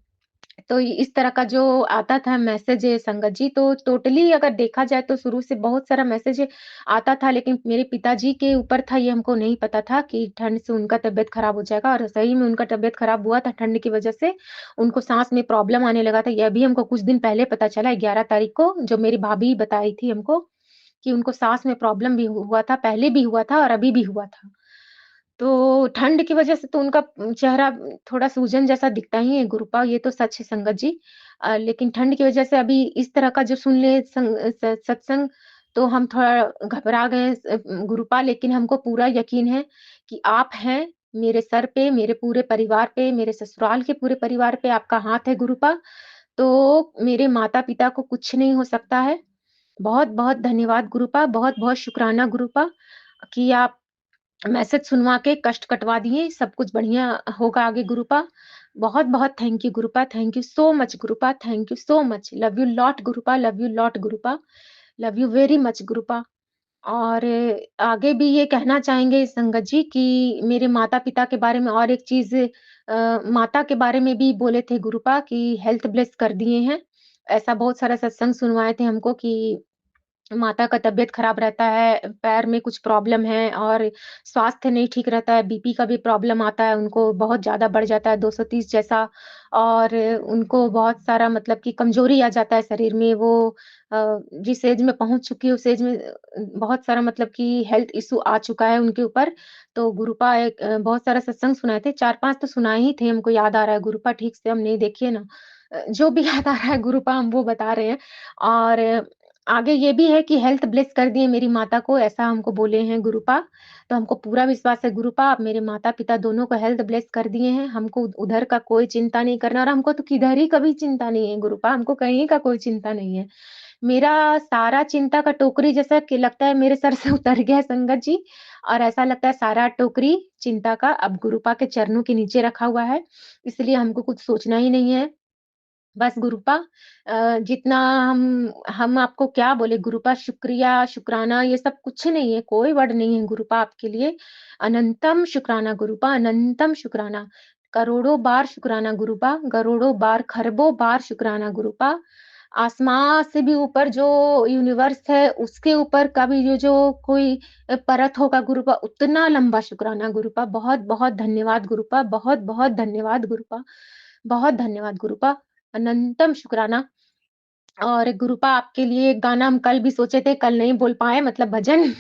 तो इस तरह का जो आता था मैसेज संगत जी, तो टोटली अगर देखा जाए तो शुरू से बहुत सारा मैसेज आता था, लेकिन मेरे पिताजी के ऊपर था ये हमको नहीं पता था कि ठंड से उनका तबीयत खराब हो जाएगा, और सही में उनका तबीयत खराब हुआ था ठंड की वजह से। उनको सांस में प्रॉब्लम आने लगा था, यह भी हमको कुछ दिन पहले पता चला 11 तारीख को, जो मेरी भाभी बताई थी हमको कि उनको सांस में प्रॉब्लम भी हुआ था, पहले भी हुआ था और अभी भी हुआ था। तो ठंड की वजह से तो उनका चेहरा थोड़ा सूजन जैसा दिखता ही है गुरुपा, ये तो सच है संगत जी। लेकिन ठंड की वजह से अभी इस तरह का जो सुन ले सत्संग, तो हम थोड़ा घबरा गए गुरुपा, लेकिन हमको पूरा यकीन है कि आप हैं मेरे सर पे, मेरे पूरे परिवार पे, मेरे ससुराल के पूरे परिवार पे आपका हाथ है गुरुपा। तो मेरे माता-पिता को कुछ नहीं हो सकता है। बहुत-बहुत धन्यवाद गुरुपा, बहुत-बहुत शुकराना गुरुपा कि आप मैसेज सुनवा के कष्ट कटवा दिए, सब कुछ बढ़िया होगा आगे गुरुपा। बहुत-बहुत thank you Gurupa, thank you so much Gurupa, thank you so much. Love you lot Gurupa, love you lot Gurupa, love you very much Gurupa. और आगे भी ये कहना चाहेंगे संगत जी कि मेरे माता-पिता के बारे में और एक चीज़ माता के बारे में भी बोले थे गुरुपा कि हेल्थ ब्लेस कर दिए हैं। ऐसा बहुत सारा सत्संग सुनवाए थे हमको कि माता का तबीयत खराब रहता है, पैर में कुछ प्रॉब्लम है और स्वास्थ्य नहीं ठीक रहता है, बीपी का भी प्रॉब्लम आता है, उनको बहुत ज़्यादा बढ़ जाता है 230 जैसा और उनको बहुत सारा मतलब कि कमज़ोरी आ जाता है शरीर में। वो जिस एज में पहुँच चुकी है उस एज में बहुत सारा मतलब कि हेल्थ इश्यू आ चुका है उनके ऊपर। तो गुरुपा एक बहुत सारा सत्संग सुनाए थे, 4-5 तो सुनाए ही थे, हमको याद आ रहा है गुरुपा ठीक से हम नहीं देखिए ना जो भी याद आ रहा है गुरुपा हम वो बता रहे हैं और आगे ये भी है कि हेल्थ ब्लेस कर दिए मेरी माता को, ऐसा हमको बोले हैं गुरुपा। तो हमको पूरा विश्वास है गुरुपा, आप मेरे माता-पिता दोनों को हेल्थ ब्लेस कर दिए हैं। हमको उधर का कोई चिंता नहीं करना और हमको तो किधर ही कभी चिंता नहीं है गुरुपा, हमको कहीं का कोई चिंता नहीं है। मेरा सारा चिंता का टोकरी जैसा कि लगता है मेरे सर से उतर गया है संगत जी और ऐसा लगता है सारा टोकरी चिंता का अब गुरुपा के चरणों के नीचे रखा हुआ है। इसलिए हमको कुछ सोचना ही नहीं है। बस गुरुपा जितना हम आपको क्या बोले गुरुपा शुक्रिया, शुक्राना ये सब कुछ नहीं है, कोई वर्ड नहीं है गुरुपा आपके लिए। अनंतम शुक्राना गुरुपा, अनंतम शुक्राना। करोड़ों बार शुक्राना गुरुपा, करोड़ों बार, खरबों बार शुक्राना गुरुपा। आसमां से भी ऊपर जो यूनिवर्स है, उसके ऊपर का भी जो जो कोई परत होगा गुरुपा, उतना लंबा शुक्राना गुरुपा। बहुत-बहुत धन्यवाद गुरुपा, बहुत-बहुत धन्यवाद गुरुपा। बहुत धन्यवाद गुरुपा। अनंतम शुक्राना और गुरुपा आपके लिए एक गाना हम कल भी सोचे थे, कल नहीं बोल पाए मतलब भजन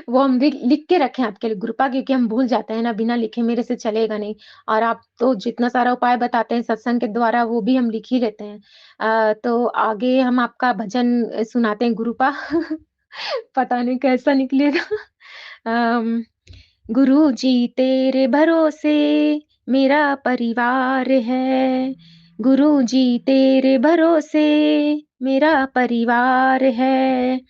वो हम लिख लिख के रखे हैं आपके लिए गुरुपा क्योंकि हम भूल जाते हैं ना, बिना लिखे मेरे से चलेगा नहीं और आप तो जितना सारा उपाय बताते हैं सत्संग के द्वारा वो भी हम लिख ही लेते हैं। तो आगे हम आपका भजन सुनाते हैं गुरुपा पता नहीं कैसा निकलेगा। अम, गुरुजी तेरे भरोसे मेरा परिवार है। गुरुजी तेरे भरोसे मेरा परिवार है।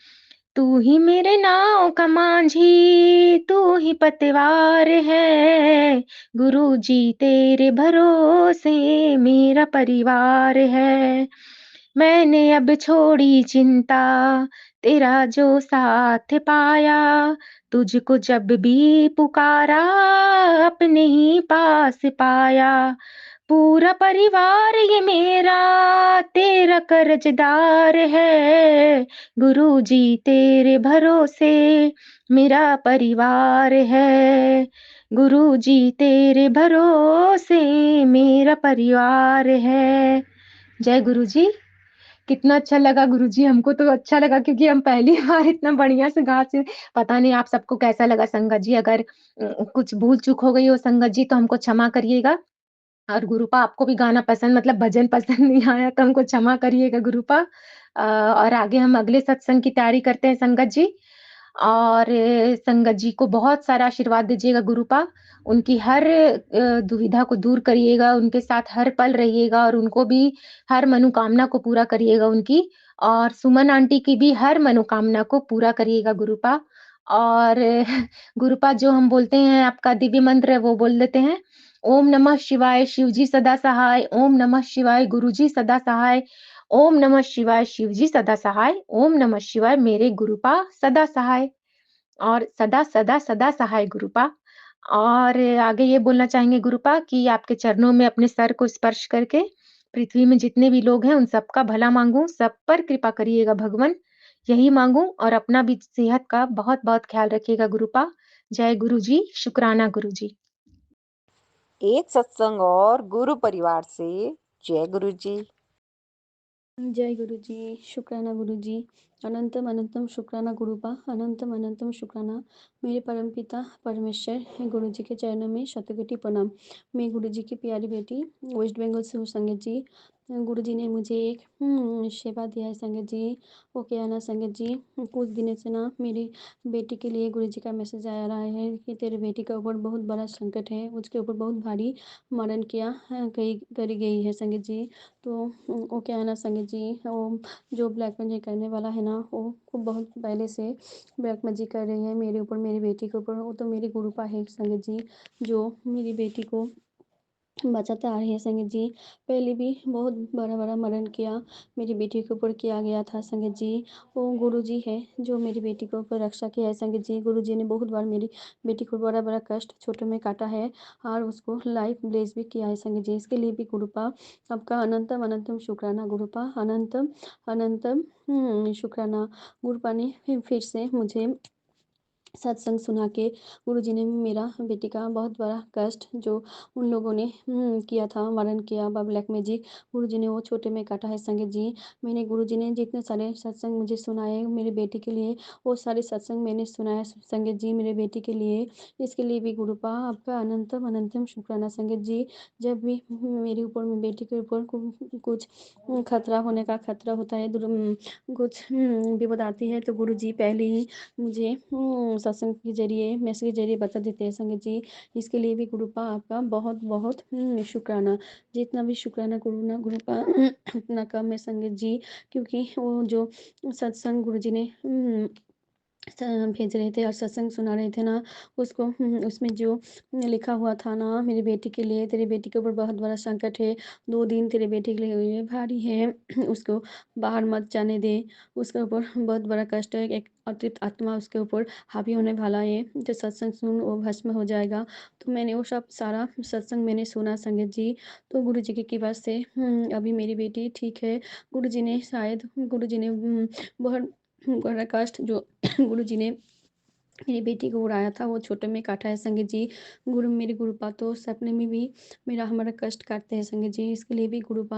तू ही मेरे नाव का मांझी, तू ही पतवार है। गुरुजी तेरे भरोसे मेरा परिवार है। मैंने अब छोड़ी चिंता, तेरा जो साथ पाया। तुझको जब भी पुकारा, अपने ही पास पाया। पूरा परिवार ये मेरा तेरा कर्जदार है। गुरुजी तेरे भरोसे मेरा परिवार है। गुरुजी तेरे भरोसे मेरा परिवार है। जय गुरुजी। कितना अच्छा लगा गुरुजी, हमको तो अच्छा लगा क्योंकि हम पहली बार इतना बढ़िया से गा से पता नहीं आप सबको कैसा लगा संगत जी, अगर कुछ भूल-चूक हो गई हो संगत जी तो हमको क्षमा करिएगा। और गुरुपा आपको भी गाना पसंद मतलब भजन पसंद नहीं आया तो हमको क्षमा करिएगा गुरुपा। और आगे हम अगले सत्संग की तैयारी करते हैं संगत जी। और संगत जी को बहुत सारा आशीर्वाद दीजिएगा गुरुपा। उनकी हर दुविधा को दूर करिएगा, उनके साथ हर पल रहिएगा और उनको भी हर मनोकामना को पूरा करिएगा उनकी। और सुमन आंटी की भी हर मनोकामना को पूरा करिएगा गुरुपा। और गुरुपा जो हम बोलते हैं आपका दिव्य मंत्र है वो बोल देते हैं। ओम नमः शिवाय शिवजी सदा सहाय, ओम नमः शिवाय गुरुजी सदा सहाय, ओम नमः शिवाय शिवजी सदा सहाय, ओम नमः शिवाय मेरे गुरुपा सदा सहाय और सदा, सदा, सदा सहाय गुरुपा। और आगे ये बोलना चाहेंगे गुरुपा कि आपके चरणों में अपने सर को स्पर्श करके पृथ्वी में जितने भी लोग हैं उन सबका भला माँगूँ, सब पर कृपा करिएगा भगवन। यही माँगूँ और अपना भी सेहत का बहुत-बहुत ख्याल रखिएगा गुरुपा। जय गुरुजी, शुक्राना गुरुजी। एक सत्संग और गुरु परिवार से जय गुरु जी। जय गुरुजी, शुक्राना गुरुजी, अनंतम अनंतम शुक्राना गुरुपा, अनंतम अनंतम शुक्राना मेरे परमपिता परमेश्वर गुरुजी के चरणों में शतकोटि प्रणाम। मैं गुरुजी की प्यारी बेटी वेस्ट बंगाल से हूँ संगत जी। गुरुजी ने मुझे एक सेवा दिया है संगत जी। वो क्या है ना संगत जी, कुछ दिनों से ना मेरी बेटी के लिए गुरुजी का मैसेज आया रहा है कि तेरे बेटी के ऊपर बहुत बड़ा संकट है, उसके ऊपर बहुत भारी मरण किया करी गई है संगत जी। तो वो क्या है ना संगत जी, वो जो ब्लैक मैजिक करने वाला है ना वो बहुत पहले से ब्लैक मैजिक कर रही है मेरे ऊपर, मेरी बेटी के ऊपर। वो तो मेरी गुरुपा है संगत जी, जो मेरी बेटी को बचाते आ रही है संगत जी। पहले भी बहुत बड़ा-बड़ा मरण किया, मेरी बेटी के ऊपर किया गया था संगत जी। वो गुरुजी है जो मेरी बेटी के ऊपर रक्षा किया है संगत जी। गुरुजी ने बहुत बार मेरी बेटी को बड़ा-बड़ा कष्ट छोटे में काटा है और उसको लाइफ ब्लेस भी किया है संगत जी। इसके लिए भी गुरुपा आपका अनंतम अनंतम शुक्राना गुरुपा, अनंतम अनंतम शुक्राना। गुरुपा ने फिर से मुझे सत्संग सुना के गुरुजी ने मेरा बेटी का बहुत बड़ा कष्ट जो उन लोगों ने किया था, मरण किया ब्लैक मैजिक, गुरुजी ने वो छोटे में काटा है संगत जी। मैंने गुरुजी ने जितने सारे सत्संग मुझे सुनाए मेरे बेटी के लिए, वो सारे सत्संग मैंने सुनाया संगत जी मेरे बेटी के लिए। इसके लिए भी गुरुपा आपका अनंतम अनंतम शुक्राना संगत जी। जब भी मेरे ऊपर मेरी बेटी के ऊपर कुछ खतरा होने का खतरा होता है, कुछ विपद आती है, तो गुरुजी पहले ही मुझे सत्संग के ज़रिए, मैसेज के ज़रिए बता देते हैं संगत जी। इसके लिए भी गुरुपा आपका बहुत-बहुत शुक्राना। जितना भी शुक्राना करूँ ना गुरुपा उतना कम है संगत जी, क्योंकि वो जो सत्संग गुरुजी ने भेज रहे थे और सत्संग सुना रहे थे ना, उसको उसमें जो लिखा हुआ था ना मेरी बेटी के लिए, तेरी बेटी के ऊपर बहुत बड़ा संकट है, 2 दिन तेरे बेटी के लिए भारी है, उसको बाहर मत जाने दे, उसके ऊपर बहुत बड़ा कष्ट है, एक अतृप्त आत्मा उसके ऊपर हावी होने वाला है, जो सत्संग सुन वो भस्म हो जाएगा। तो मैंने वो सब सारा सत्संग मैंने सुना संगत जी, तो गुरु जी की कृपा से अभी मेरी बेटी ठीक है। गुरु जी ने बहुत बड़ा कष्ट जो गुरु जी ने मेरी बेटी को उड़ाया था वो छोटे में काटा है संगत जी। मेरे गुरुपा तो सपने में भी मेरा हमारा कष्ट काटते हैं संगत जी। इसके लिए भी गुरुपा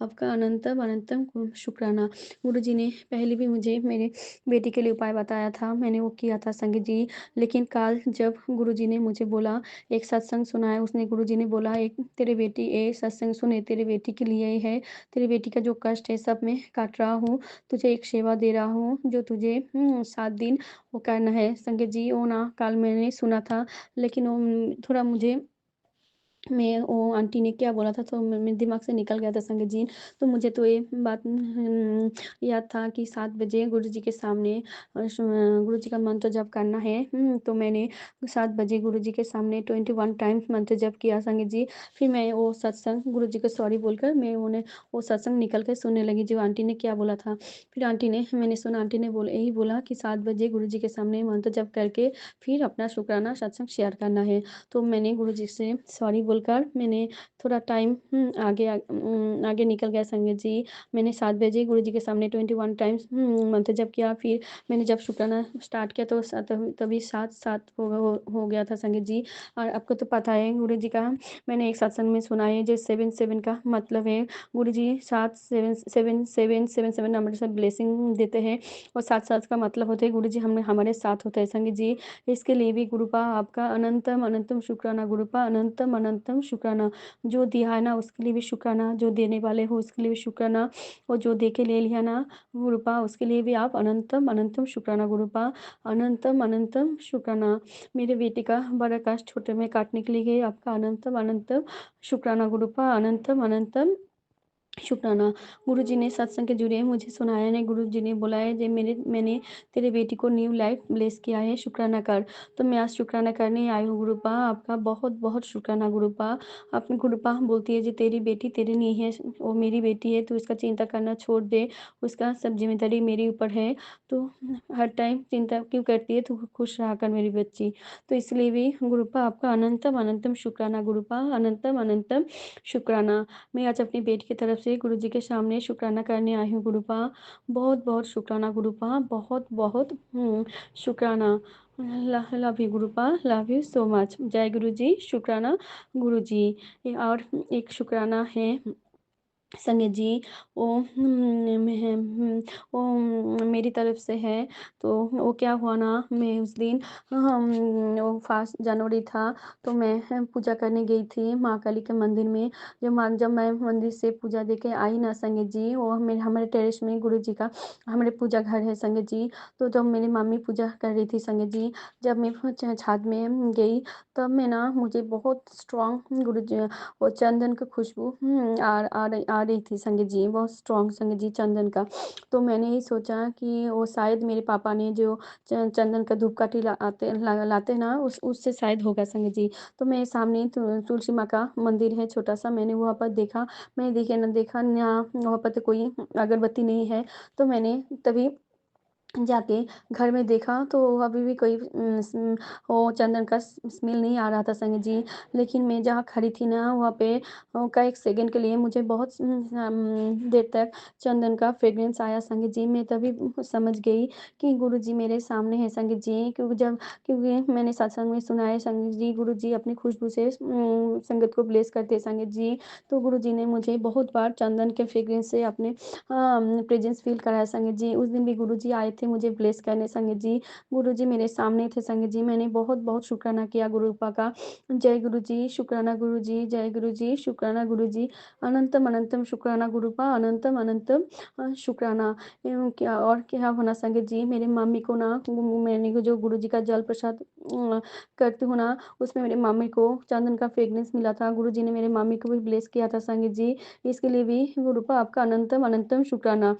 आपका अनंतम अनंतम शुक्राना। गुरु जी ने पहले भी मुझे मेरे बेटी के लिए उपाय बताया था, मैंने वो किया था संगत जी। लेकिन कल जब गुरु जी ने मुझे बोला, एक सत्संग सुनाया, उसने गुरु जी ने बोला एक तेरे बेटी ये सत्संग सुने, तेरे बेटी के लिए ही है, तेरी बेटी का जो कष्ट है सब मैं काट रहा हूँ, तुझे एक सेवा दे रहा हूँ जो तुझे 7 दिन वो करना है संगत जी। वो ना कल मैंने सुना था, लेकिन वो थोड़ा मुझे मैं वो आंटी ने क्या बोला था तो मेरे दिमाग से निकल गया था संगत जी। तो मुझे तो ये बात याद था कि 7 बजे गुरुजी के सामने गुरुजी का मंत्र जप करना है। तो मैंने 7 बजे गुरुजी के सामने 21 टाइम्स मंत्र जप किया संगत जी। फिर मैं वो सत्संग गुरुजी को सॉरी बोलकर मैं उन्हें वो सत्संग निकल कर सुनने लगी जो आंटी ने क्या बोला था। फिर मैंने सुना आंटी ने यही बोला कि 7 बजे गुरुजी के सामने मंत्र जप करके फिर अपना शुक्राना सत्संग शेयर करना है। तो मैंने गुरुजी से सॉरी बोलकर मैंने थोड़ा टाइम आगे निकल गया संगत जी। मैंने 7 बजे गुरुजी के सामने 21 टाइम्स मंत्र जप किया। फिर मैंने जब शुक्राना स्टार्ट किया तो तभी 7-7 हो गया था संगत जी। और आपको तो पता है गुरुजी का मैंने एक सत्संग में सुना है जो 7-7 का मतलब है गुरुजी 7-7 नंबर से ब्लेसिंग देते हैं और 7-7 का मतलब होता है गुरुजी हमारे साथ होते हैं संगत जी। इसके लिए भी गुरुपा आपका अनंतम अनंतम शुक्राना गुरुपा अनंतम अनंतम शुक्राना। जो दिया है ना उसके लिए भी शुक्राना, जो देने वाले हो उसके लिए भी शुक्राना और जो दे के ले लिया ना गुरुपा उसके लिए भी आप अनंतम अनंतम शुक्राना गुरुपा अनंतम अनंतम शुक्राना। मेरे बेटे का बड़ा कष्ट छोटे में काटने के लिए आपका अनंतम अनंतम शुक्राना गुरुपा अनंतम अनंतम शुक्राना। गुरुजी ने सत्संग के जरिए मुझे सुनाया है, गुरुजी ने बोला है जे मैंने तेरे बेटी को न्यू लाइफ ब्लेस किया है, शुक्राना कर। तो मैं आज शुक्राना करने आई हूँ गुरुपा, आपका बहुत-बहुत शुक्राना गुरुपा। अपनी गुरुपा बोलती है जी तेरी बेटी तेरे लिए है, वो मेरी बेटी है, तू इसका चिंता करना छोड़ दे, उसका सब ज़िम्मेदारी मेरे ऊपर है। तो हर टाइम चिंता क्यों करती है, तू खुश रहा कर मेरी बच्ची। तो इसलिए भी गुरुपा आपका अनंतम अनंतम शुक्राना गुरुपा अनंतम अनंतम शुक्राना। मैं आज अपनी बेटी की तरफ से गुरुजी के सामने शुक्राना करने आई हूँ गुरुपा। बहुत-बहुत शुक्राना गुरुपा, बहुत-बहुत शुक्राना। Love you Gurupa, love you so much. जय गुरुजी, शुक्राना गुरुजी। और एक शुक्राना है संगत जी वो वो मेरी तरफ से है। तो वो क्या हुआ ना मैं उस दिन वो 1 जनवरी था तो मैं पूजा करने गई थी माँ काली के मंदिर में। जब मैं मंदिर से पूजा देके आई ना संगत जी वो हमारे टेरेस में गुरु जी का हमारे पूजा घर है संगत जी। तो जब मेरी मम्मी पूजा कर रही थी संगत जी, जब मैं छाद में गई तब मैं ना मुझे बहुत स्ट्रॉन्ग गुरु जी वो चंदन की खुशबू आ रही थी संगत जी, बहुत स्ट्रॉन्ग संगत जी चंदन का। तो मैंने ही सोचा कि वो शायद मेरे पापा ने जो चंदन का धूपकाठी लाते हैं ना, उससे शायद होगा संगत जी। तो मैं सामने तुलसी माँ का मंदिर है छोटा सा, मैंने वहाँ पर देखा, मैंने देखे न देखा ना वहाँ पर तो कोई अगरबत्ती नहीं है। तो मैंने तभी जाके घर में देखा तो अभी भी कोई वो चंदन का स्मेल नहीं आ रहा था संगत जी। लेकिन मैं जहाँ खड़ी थी ना वहाँ पे कई सेकंड के लिए मुझे बहुत देर तक चंदन का फ्रेग्रेंस आया संगत जी। मैं तभी समझ गई कि गुरुजी मेरे सामने है संगत जी। क्योंकि मैंने सत्संग में सुना है संगत जी, गुरुजी अपनी खुशबू से संगत को ब्लेस करते हैं संगत जी। तो गुरुजी ने मुझे बहुत बार चंदन के फ्रेग्रेंस से अपने प्रेजेंस फील कराया संगत जी। उस दिन भी गुरुजी आए थे मुझे ब्लेस करने संगत जी। गुरुजी मेरे सामने थे संगत जी। मैंने बहुत बहुत शुक्राना किया गुरु रूपा का। जय गुरुजी, शुक्राना गुरुजी, जय गुरुजी, शुक्राना गुरुजी, अनंतम अनंतम शुक्राना गुरुपा, अनंतम अनंतम शुक्राना। एवं क्या होना संगत जी, मेरे मम्मी को ना मैंने जो गुरुजी का जल प्रसाद करती हूँ ना, उसमें मेरे मम्मी को चंदन का फ्रेग्रेंस मिला था। गुरुजी ने मेरे मम्मी को भी ब्लेस किया था संगत जी। इसके लिए भी गुरुपा आपका अनंतम अनंतम शुक्राना।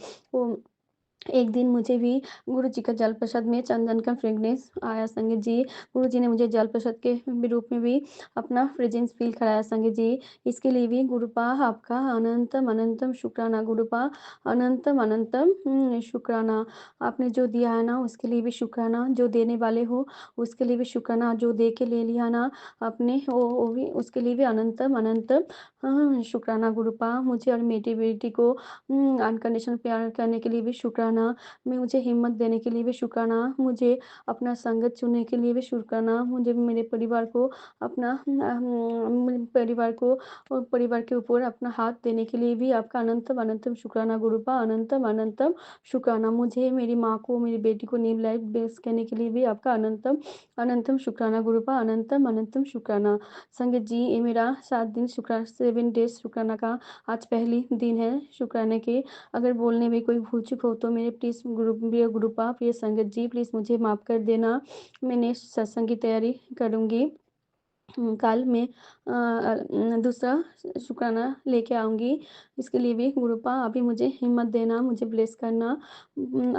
एक दिन मुझे भी गुरुजी का जल प्रसाद में चंदन का फ्रेग्रेंस आया संगत जी। गुरुजी ने मुझे जल प्रसाद के रूप में भी अपना प्रेजेंस फील कराया संगत जी। इसके लिए भी गुरुपा आपका अनंतम अनंतम शुक्राना। गुरुपा अनंतम अनंतम शुक्राना। आपने जो दिया है ना उसके लिए भी शुक्राना, जो देने वाले हो उसके लिए भी शुक्राना, जो दे के ले लिया ना आपने वो भी उसके लिए भी अनंतम अनंतम शुक्राना गुरुपा। मुझे और मेरी बेटी को अनकंडीशनल प्यार करने के लिए भी शुक्राना। मुझे हिम्मत देने के लिए भी शुक्राना। मुझे अपना संगत चुनने के लिए भी शुक्राना। मुझे मेरे परिवार को अपना परिवार के ऊपर अपना हाथ देने के लिए भी आपका अनंतम अनंतम शुक्राना गुरुपा, अनंतम अनंतम शुक्राना। मुझे मेरी माँ को मेरी बेटी को न्यू लाइफ बेस करने के लिए भी आपका अनंतम अनंतम शुक्राना गुरुपा, अनंतम अनंतम शुक्राना। संगत जी ये मेरा 7 डेज शुक्राना का आज पहली दिन है शुक्राने के। अगर बोलने में कोई भूल चूक हो तो मेरे प्लीज़ गुरुपा प्रिय संगत जी प्लीज़ मुझे माफ़ कर देना। मैं नेक्स्ट सत्संग की तैयारी करूँगी। कल मैं दूसरा शुक्राना लेके आऊँगी। इसके लिए भी गुरुपा अभी मुझे हिम्मत देना, मुझे ब्लेस करना।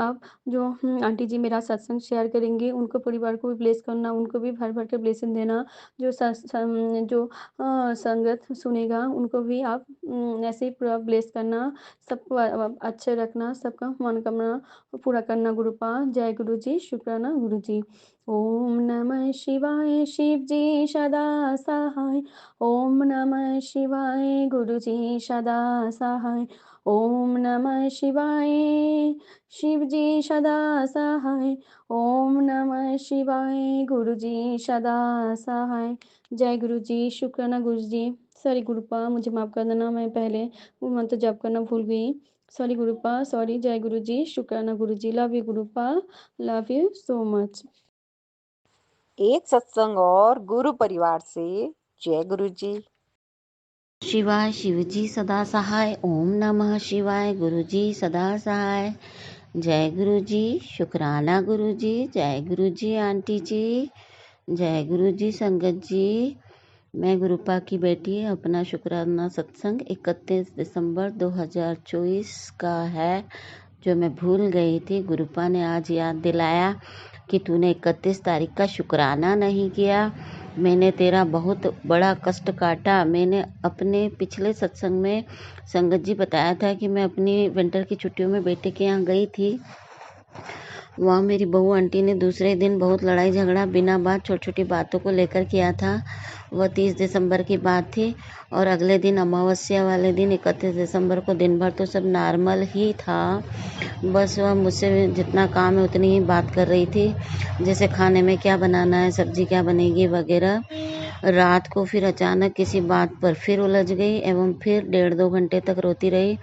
आप जो आंटी जी मेरा सत्संग शेयर करेंगे उनको परिवार को भी ब्लेस करना, उनको भी भर भर के ब्लेसिंग देना। जो संगत सुनेगा उनको भी आप ऐसे ही पूरा ब्लेस करना, सबको अच्छे रखना, सबका मनोकामना पूरा करना गुरुपा। जय गुरु जी, शुक्राना गुरु जी। ओम नमः शिवाय शिव जी सदा सहाय। ओम नमः शिवाय गुरु जी सदा सहाय। ओम नमः शिवाय शिव जी सदा सहाय। ओम नमः शिवाय गुरु जी सदा सहाय। जय गुरु जी, शुक्राना गुरु जी। सॉरी गुरुपा मुझे माफ़ कर देना, मैं पहले वो मंत्र जप करना भूल गई। Sorry Gurupa, sorry. जय गुरु जी, शुक्राना Guru ji. Love you Gurupa, love you so much. एक सत्संग और गुरु परिवार से जय गुरु जी। शिवाय शिवजी सदा सहाय। ओम नमः शिवाय गुरुजी सदा सहाय। जय गुरुजी, शुक्राना गुरुजी। जय गुरुजी आंटी जी, जय गुरुजी संगत जी। मैं गुरुपा की बेटी। अपना शुक्राना सत्संग 31 दिसंबर 2024 का है जो मैं भूल गई थी। गुरुपा ने आज याद दिलाया कि तूने 31 तारीख का शुक्राना नहीं किया। मैंने तेरा बहुत बड़ा कष्ट काटा। मैंने अपने पिछले सत्संग में संगत जी बताया था कि मैं अपनी विंटर की छुट्टियों में बेटे के यहाँ गई थी। वहाँ मेरी बहू आंटी ने दूसरे दिन बहुत लड़ाई झगड़ा बिना बात छोटी छोटी बातों को लेकर किया था। वह 30 दिसंबर की बात थी और अगले दिन अमावस्या वाले दिन 31 दिसंबर को दिन भर तो सब नॉर्मल ही था। बस वह मुझसे जितना काम है उतनी ही बात कर रही थी, जैसे खाने में क्या बनाना है, सब्जी क्या बनेगी वगैरह। रात को फिर अचानक किसी बात पर फिर उलझ गई एवं फिर 1.5-2 घंटे तक रोती रही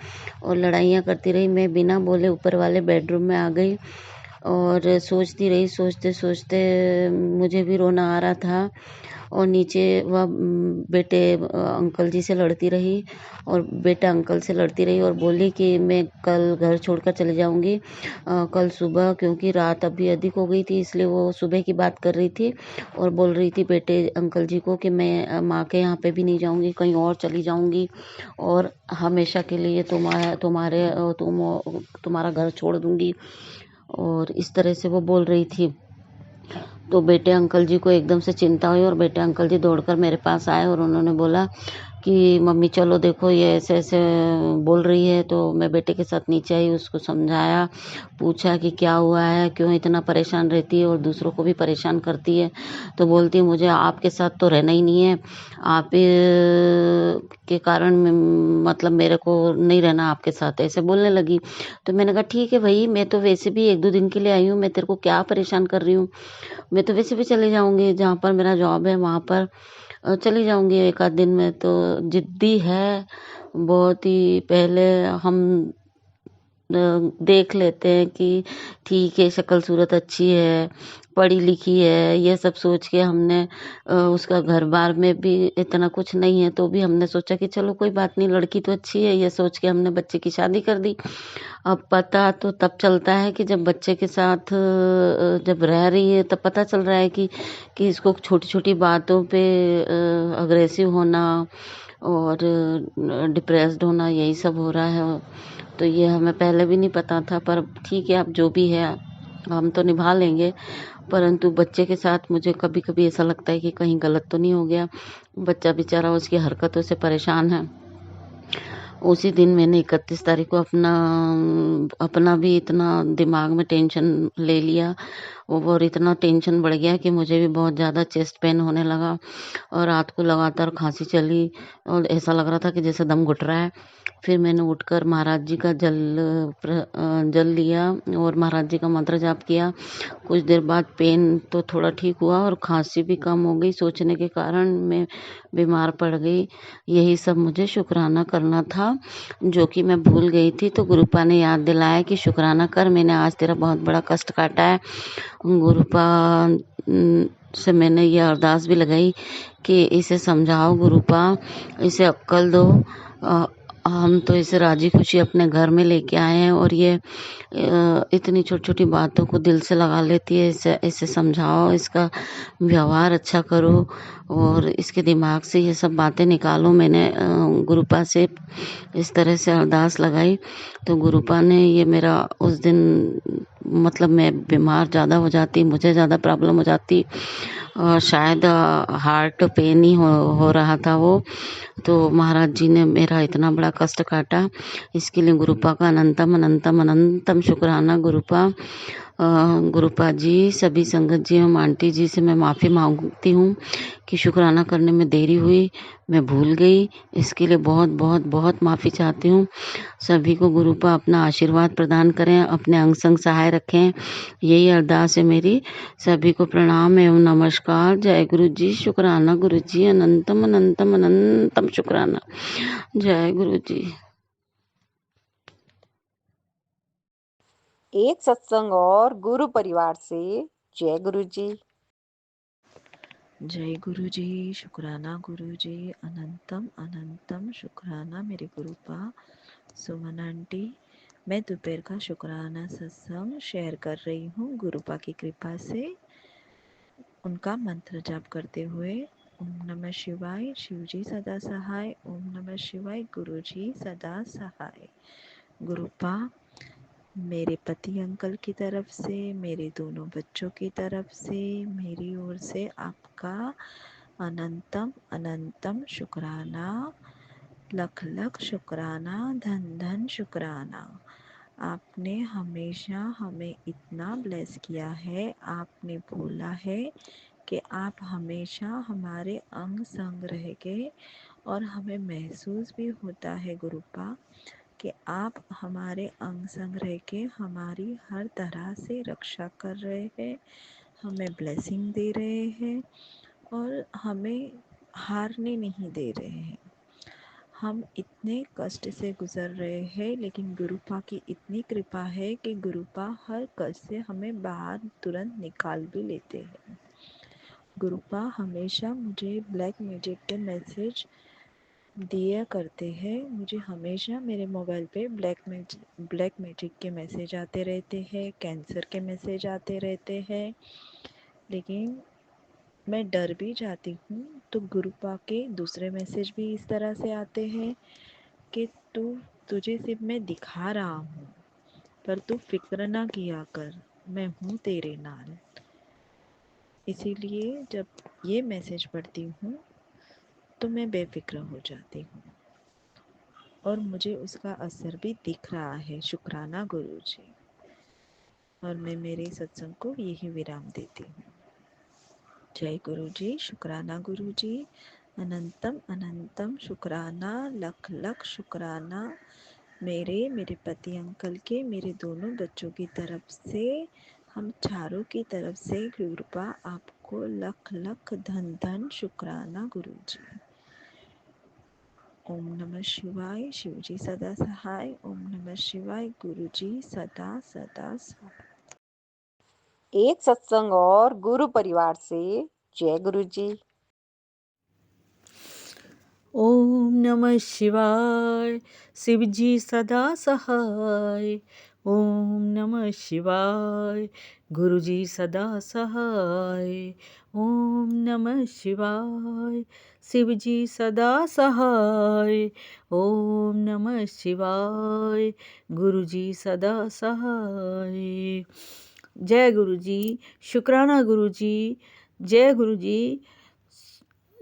और लड़ाइयाँ करती रही। मैं बिना बोले ऊपर वाले बेडरूम में आ गई और सोचती रही। सोचते सोचते मुझे भी रोना आ रहा था और नीचे वह बेटे अंकल जी से लड़ती रही और बेटा अंकल से लड़ती रही और बोली कि मैं कल घर छोड़कर चले जाऊंगी कल सुबह, क्योंकि रात अभी अधिक हो गई थी, इसलिए वो सुबह की बात कर रही थी और बोल रही थी बेटे अंकल जी को कि मैं माँ के यहाँ पे भी नहीं जाऊंगी, कहीं और चली जाऊंगी और हमेशा के लिए तुम्हारा घर छोड़ दूंगी। और इस तरह से वो बोल रही थी। तो बेटे अंकल जी को एकदम से चिंता हुई और बेटे अंकल जी दौड़कर मेरे पास आए और उन्होंने बोला कि मम्मी चलो देखो ये ऐसे ऐसे बोल रही है। तो मैं बेटे के साथ नीचे आई, उसको समझाया, पूछा कि क्या हुआ है, क्यों इतना परेशान रहती है और दूसरों को भी परेशान करती है। तो बोलती है मुझे आपके साथ तो रहना ही नहीं है, आप के कारण मतलब मेरे को नहीं रहना आपके साथ, ऐसे बोलने लगी। तो मैंने कहा ठीक है भाई, मैं तो वैसे भी 1-2 दिन के लिए आई हूँ, मैं तेरे को क्या परेशान कर रही हूँ, मैं तो वैसे भी चली जाऊंगी, जहाँ पर मेरा जॉब है वहाँ पर चली जाऊंगी 1 आध दिन में। तो जिद्दी है बहुत ही। पहले हम देख लेते हैं कि ठीक है शक्ल सूरत अच्छी है, पढ़ी लिखी है, ये सब सोच के हमने उसका घर बार में भी इतना कुछ नहीं है तो भी हमने सोचा कि चलो कोई बात नहीं, लड़की तो अच्छी है, ये सोच के हमने बच्चे की शादी कर दी। अब पता तो तब चलता है कि जब बच्चे के साथ जब रह रही है तब पता चल रहा है कि इसको छोटी छोटी बातों पे अग्रेसिव होना और डिप्रेस्ड होना, यही सब हो रहा है। तो ये हमें पहले भी नहीं पता था, पर ठीक है अब जो भी है हम तो निभा लेंगे। परंतु बच्चे के साथ मुझे कभी कभी ऐसा लगता है कि कहीं गलत तो नहीं हो गया। बच्चा बेचारा उसकी हरकतों से परेशान है। उसी दिन मैंने 31 तारीख को अपना भी इतना दिमाग में टेंशन ले लिया और इतना टेंशन बढ़ गया कि मुझे भी बहुत ज़्यादा चेस्ट पेन होने लगा और रात को लगातार खांसी चली और ऐसा लग रहा था कि जैसे दम घुट रहा है। फिर मैंने उठकर महाराज जी का जल लिया और महाराज जी का मंत्र जाप किया। कुछ देर बाद पेन तो थोड़ा ठीक हुआ और खांसी भी कम हो गई। सोचने के कारण मैं बीमार पड़ गई। यही सब मुझे शुक्राना करना था जो कि मैं भूल गई थी। तो गुरुपा ने याद दिलाया कि शुक्राना कर, मैंने आज तेरा बहुत बड़ा कष्ट काटा है। गुरुपा से मैंने ये अरदास भी लगाई कि इसे समझाओ गुरुपा, इसे अक्ल दो। हम तो इसे राजी खुशी अपने घर में लेके आए हैं और ये इतनी छोटी छोटी बातों को दिल से लगा लेती है। इसे समझाओ, इसका व्यवहार अच्छा करो और इसके दिमाग से ये सब बातें निकालो। मैंने गुरुपा से इस तरह से अरदास लगाई तो गुरुपा ने ये मेरा उस दिन मतलब मैं बीमार ज़्यादा हो जाती, मुझे ज़्यादा प्रॉब्लम हो जाती और शायद हार्ट पेन ही हो रहा था वो। तो महाराज जी ने मेरा इतना बड़ा कष्ट काटा, इसके लिए गुरुपा का अनंतम अनंतम अनंतम शुक्राना। गुरुपा जी, सभी संगत जी एवं आंटी जी से मैं माफ़ी मांगती हूँ कि शुक्राना करने में देरी हुई, मैं भूल गई, इसके लिए बहुत बहुत बहुत माफ़ी चाहती हूँ। सभी को गुरुपा अपना आशीर्वाद प्रदान करें, अपने अंग संग सहाय रखें, यही अरदास है मेरी। सभी को प्रणाम एवं नमस्कार। जय गुरु जी। शुक्राना गुरु जी, अनंतम अनंतम अनंतम शुक्राना। जय गुरु जी। एक सत्संग और गुरु परिवार से जय गुरु जी। जय गुरु जी। शुक्राना गुरु जी, अनंतम अनंतम शुक्राना मेरे गुरुपा सुमन आंटी। मैं दोपहर का शुक्राना सत्संग शेयर कर रही हूँ गुरुपा की कृपा से, उनका मंत्र जाप करते हुए। ओम नमः शिवाय, शिव जी सदा सहाय। ओम नमः शिवाय, गुरु जी सदा सहाय। गुरुपा, मेरे पति अंकल की तरफ से, मेरे दोनों बच्चों की तरफ से, मेरी ओर से आपका अनंतम अनंतम शुक्राना, लख लख शुक्राना, धन धन शुक्राना। आपने हमेशा हमें इतना ब्लेस किया है। आपने बोला है कि आप हमेशा हमारे अंग संग रह गए और हमें महसूस भी होता है गुरुपा कि आप हमारे अंग संग रह के हमारी हर तरह से रक्षा कर रहे हैं, हमें ब्लेसिंग दे रहे हैं और हमें हारने नहीं दे रहे हैं। हम इतने कष्ट से गुजर रहे हैं, लेकिन गुरुपा की इतनी कृपा है कि गुरुपा हर कष्ट से हमें बाहर तुरंत निकाल भी लेते हैं। गुरुपा हमेशा मुझे ब्लैक मैजिक के मैसेज दिया करते हैं। मुझे हमेशा मेरे मोबाइल पे ब्लैक मैजिक के मैसेज आते रहते हैं, कैंसर के मैसेज आते रहते हैं। लेकिन मैं डर भी जाती हूँ तो गुरुपा के दूसरे मैसेज भी इस तरह से आते हैं कि तुझे सिर्फ मैं दिखा रहा हूँ, पर तू फिक्र ना किया कर, मैं हूँ तेरे नाल। इसीलिए जब ये मैसेज पढ़ती हूँ तो मैं बेफिक्र हो जाती हूँ और मुझे उसका असर भी दिख रहा है। शुक्राना गुरुजी। और मैं मेरे सत्संग को यही विराम देती हूँ। जय गुरुजी। शुक्राना गुरुजी। अनंतम अनंतम शुक्राना, लख लख शुक्राना मेरे पति अंकल के, मेरे दोनों बच्चों की तरफ से, हम चारों की तरफ से गुरुपा आपको लख लख धन धन शुक्राना गुरुजी। ओम नमः शिवाय। शिवजी सदा सहाय। ओम नमः शिवाय। गुरुजी सदा सदा सहाय। एक सत्संग और गुरु परिवार से जय गुरुजी। ओम नमः शिवाय। शिवजी सदा सहाय। ओम नमः शिवाय। गुरुजी सदा सहाय। ओम नमः शिवाय। शिवजी सदा सहाय। ओम नमः शिवाय। गुरुजी सदा सहाय। जय गुरुजी। शुक्राना गुरुजी। जय गुरुजी।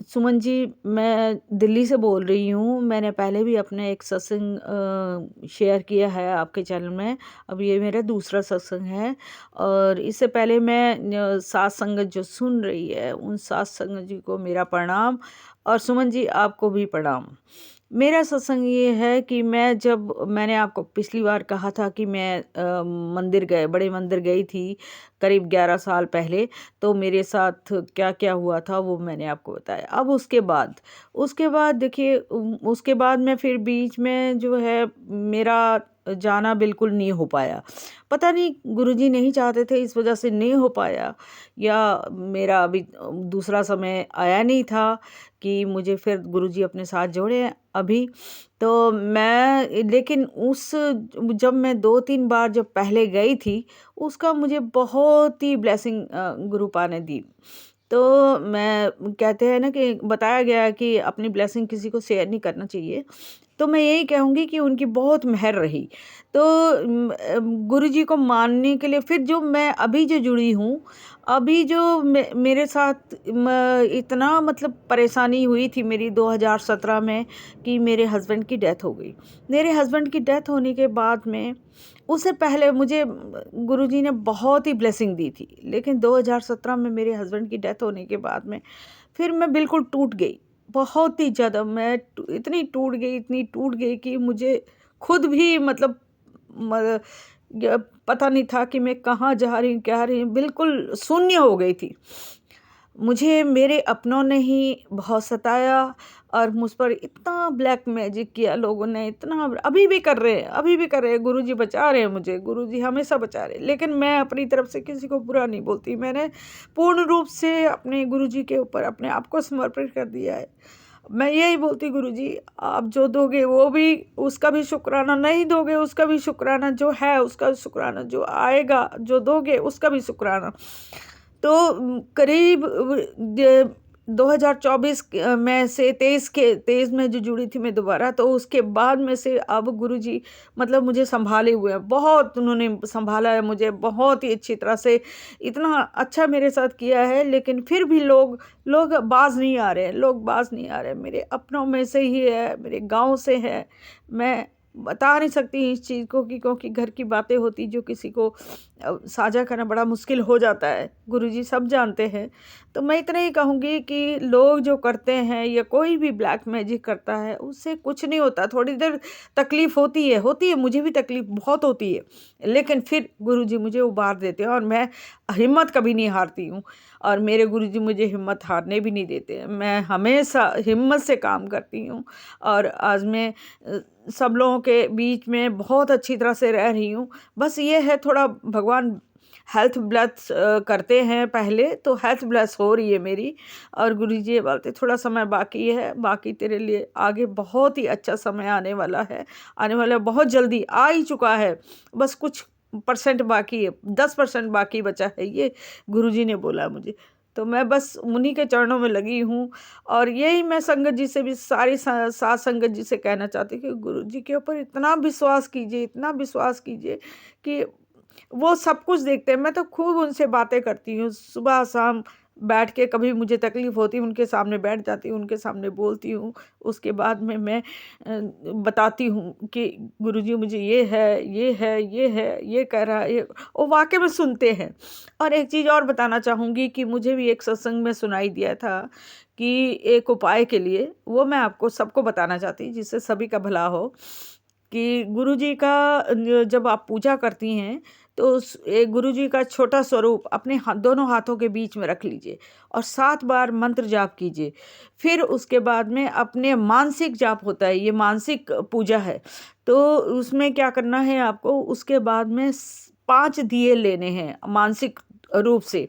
सुमन जी, मैं दिल्ली से बोल रही हूँ। मैंने पहले भी अपने एक सत्संग शेयर किया है आपके चैनल में। अब ये मेरा दूसरा सत्संग है और इससे पहले मैं सात संगत जो सुन रही है उन सात संगत जी को मेरा प्रणाम और सुमन जी आपको भी प्रणाम। मेरा सत्संग ये है कि मैंने आपको पिछली बार कहा था कि मैं बड़े मंदिर गई थी करीब 11 साल पहले। तो मेरे साथ क्या क्या हुआ था वो मैंने आपको बताया। अब उसके बाद देखिए, उसके बाद मैं फिर बीच में जो है मेरा जाना बिल्कुल नहीं हो पाया। पता नहीं गुरुजी नहीं चाहते थे इस वजह से नहीं हो पाया, या मेरा अभी दूसरा समय आया नहीं था कि मुझे फिर गुरुजी अपने साथ जोड़े अभी। तो लेकिन जब मैं 2-3 बार जब पहले गई थी उसका मुझे बहुत ही ब्लेसिंग गुरुपा ने दी। तो कहते हैं ना कि बताया गया है कि अपनी ब्लेसिंग किसी को शेयर नहीं करना चाहिए। तो मैं यही कहूँगी कि उनकी बहुत मेहर रही। तो गुरुजी को मानने के लिए फिर जो मैं अभी जो जुड़ी हूँ, अभी जो मेरे साथ इतना मतलब परेशानी हुई थी मेरी 2017 में कि मेरे हस्बैंड की डेथ हो गई। मेरे हस्बैंड की डेथ होने के बाद में उससे पहले मुझे गुरुजी ने बहुत ही ब्लेसिंग दी थी, लेकिन 2017 में मेरे हस्बैंड की डेथ होने के बाद में फिर मैं बिल्कुल टूट गई। बहुत ही ज़्यादा मैं इतनी टूट गई कि मुझे खुद भी मतलब पता नहीं था कि मैं कहाँ जा रही हूँ, क्या रही हूँ, बिल्कुल शून्य हो गई थी। मुझे मेरे अपनों ने ही बहुत सताया और मुझ पर इतना ब्लैक मैजिक किया लोगों ने, इतना अभी भी कर रहे हैं। गुरुजी बचा रहे हैं मुझे, गुरुजी हमेशा बचा रहे हैं। लेकिन मैं अपनी तरफ से किसी को बुरा नहीं बोलती। मैंने पूर्ण रूप से अपने गुरुजी के ऊपर अपने आप को समर्पित कर दिया है। मैं यही बोलती, गुरुजी आप जो दोगे वो भी उसका भी शुक्राना, नहीं दोगे उसका भी शुक्राना, जो है उसका शुक्राना, जो आएगा जो दोगे उसका भी शुक्राना। तो करीब 2024 में से 23 में जो जुड़ी थी मैं दोबारा, तो उसके बाद में से अब गुरुजी मतलब मुझे संभाले हुए हैं। बहुत उन्होंने संभाला है मुझे, बहुत ही अच्छी तरह से, इतना अच्छा मेरे साथ किया है। लेकिन फिर भी लोग बाज नहीं आ रहे। मेरे अपनों में से ही है, मेरे गांव से है। मैं बता नहीं सकती इस चीज़ को क्योंकि घर की बातें होती जो किसी को साझा करना बड़ा मुश्किल हो जाता है। गुरुजी सब जानते हैं। तो मैं इतना ही कहूँगी कि लोग जो करते हैं या कोई भी ब्लैक मैजिक करता है उससे कुछ नहीं होता। थोड़ी देर तकलीफ़ होती है, मुझे भी तकलीफ़ बहुत होती है, लेकिन फिर गुरुजी मुझे उबार देते हैं और मैं हिम्मत कभी नहीं हारती हूँ। और मेरे गुरुजी मुझे हिम्मत हारने भी नहीं देते हैं। मैं हमेशा हिम्मत से काम करती हूँ और आज मैं सब लोगों के बीच में बहुत अच्छी तरह से रह रही हूँ। बस ये है थोड़ा भगवान हेल्थ ब्लस करते हैं पहले, तो हेल्थ ब्लस हो रही है मेरी। और गुरुजी ये बोलते थोड़ा समय बाकी है, बाकी तेरे लिए आगे बहुत ही अच्छा समय आने वाला है, आने वाला है, बहुत जल्दी आ ही चुका है, बस कुछ परसेंट बाकी है, 10% बाकी बचा है, ये गुरुजी ने बोला मुझे। तो मैं बस उन्हीं के चरणों में लगी हूँ। और यही मैं संगत जी से भी, सारी साथ संगत जी से कहना चाहती हूँ कि गुरु जी के ऊपर इतना विश्वास कीजिए, इतना विश्वास कीजिए कि वो सब कुछ देखते हैं। मैं तो खूब उनसे बातें करती हूँ, सुबह शाम बैठ के, कभी मुझे तकलीफ़ होती है उनके सामने बैठ जाती हूँ, उनके सामने बोलती हूँ। उसके बाद में मैं बताती हूँ कि गुरुजी मुझे ये है, ये है, ये है, ये कह रहा है, ये वो वाक़ई में सुनते हैं। और एक चीज़ और बताना चाहूँगी कि मुझे भी एक सत्संग में सुनाई दिया था कि एक उपाय के लिए, वो मैं आपको सबको बताना चाहती हूँ जिससे सभी का भला हो। कि गुरुजी का जब आप पूजा करती हैं तो एक गुरुजी का छोटा स्वरूप अपने दोनों हाथों के बीच में रख लीजिए और 7 बार मंत्र जाप कीजिए। फिर उसके बाद में अपने मानसिक जाप होता है, ये मानसिक पूजा है, तो उसमें क्या करना है आपको, उसके बाद में 5 दिए लेने हैं मानसिक रूप से,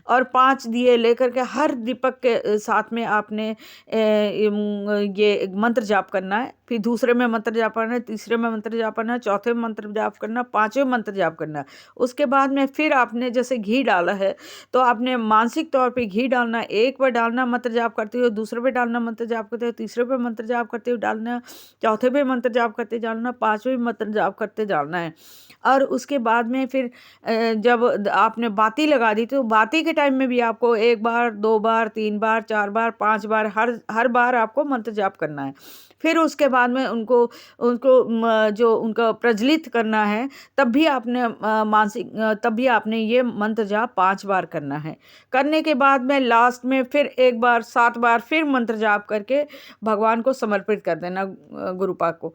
और 5 दिए लेकर के हर दीपक के साथ में आपने ये मंत्र जाप करना है। फिर दूसरे में मंत्र जाप करना है, तीसरे में मंत्र जाप करना है, चौथे में मंत्र जाप करना है, पाँचवें मंत्र जाप करना है। उसके बाद में फिर आपने जैसे घी डाला है तो आपने मानसिक तौर पे घी डालना, एक बार डालना मंत्र जाप करते हुए, दूसरे पे डालना मंत्र जाप करते हुए, तीसरे पे मंत्र जाप करते हुए डालना, चौथे पे मंत्र जाप करते जाना, पाँचवें मंत्र जाप करते जाना है। और उसके बाद में फिर जब आपने बाती लगा दी तो बाती के टाइम में भी आपको 1 बार, 2 बार, 3 बार, 4 बार, 5 बार, हर बार आपको मंत्र जाप करना है। फिर उसके बाद में उनको उनको जो उनका प्रज्वलित करना है, तब भी आपने तब भी आपने ये मंत्र जाप 5 बार करना है। करने के बाद में लास्ट में फिर 1 बार, 7 बार फिर मंत्र जाप करके भगवान को समर्पित कर देना, गुरुपाक को।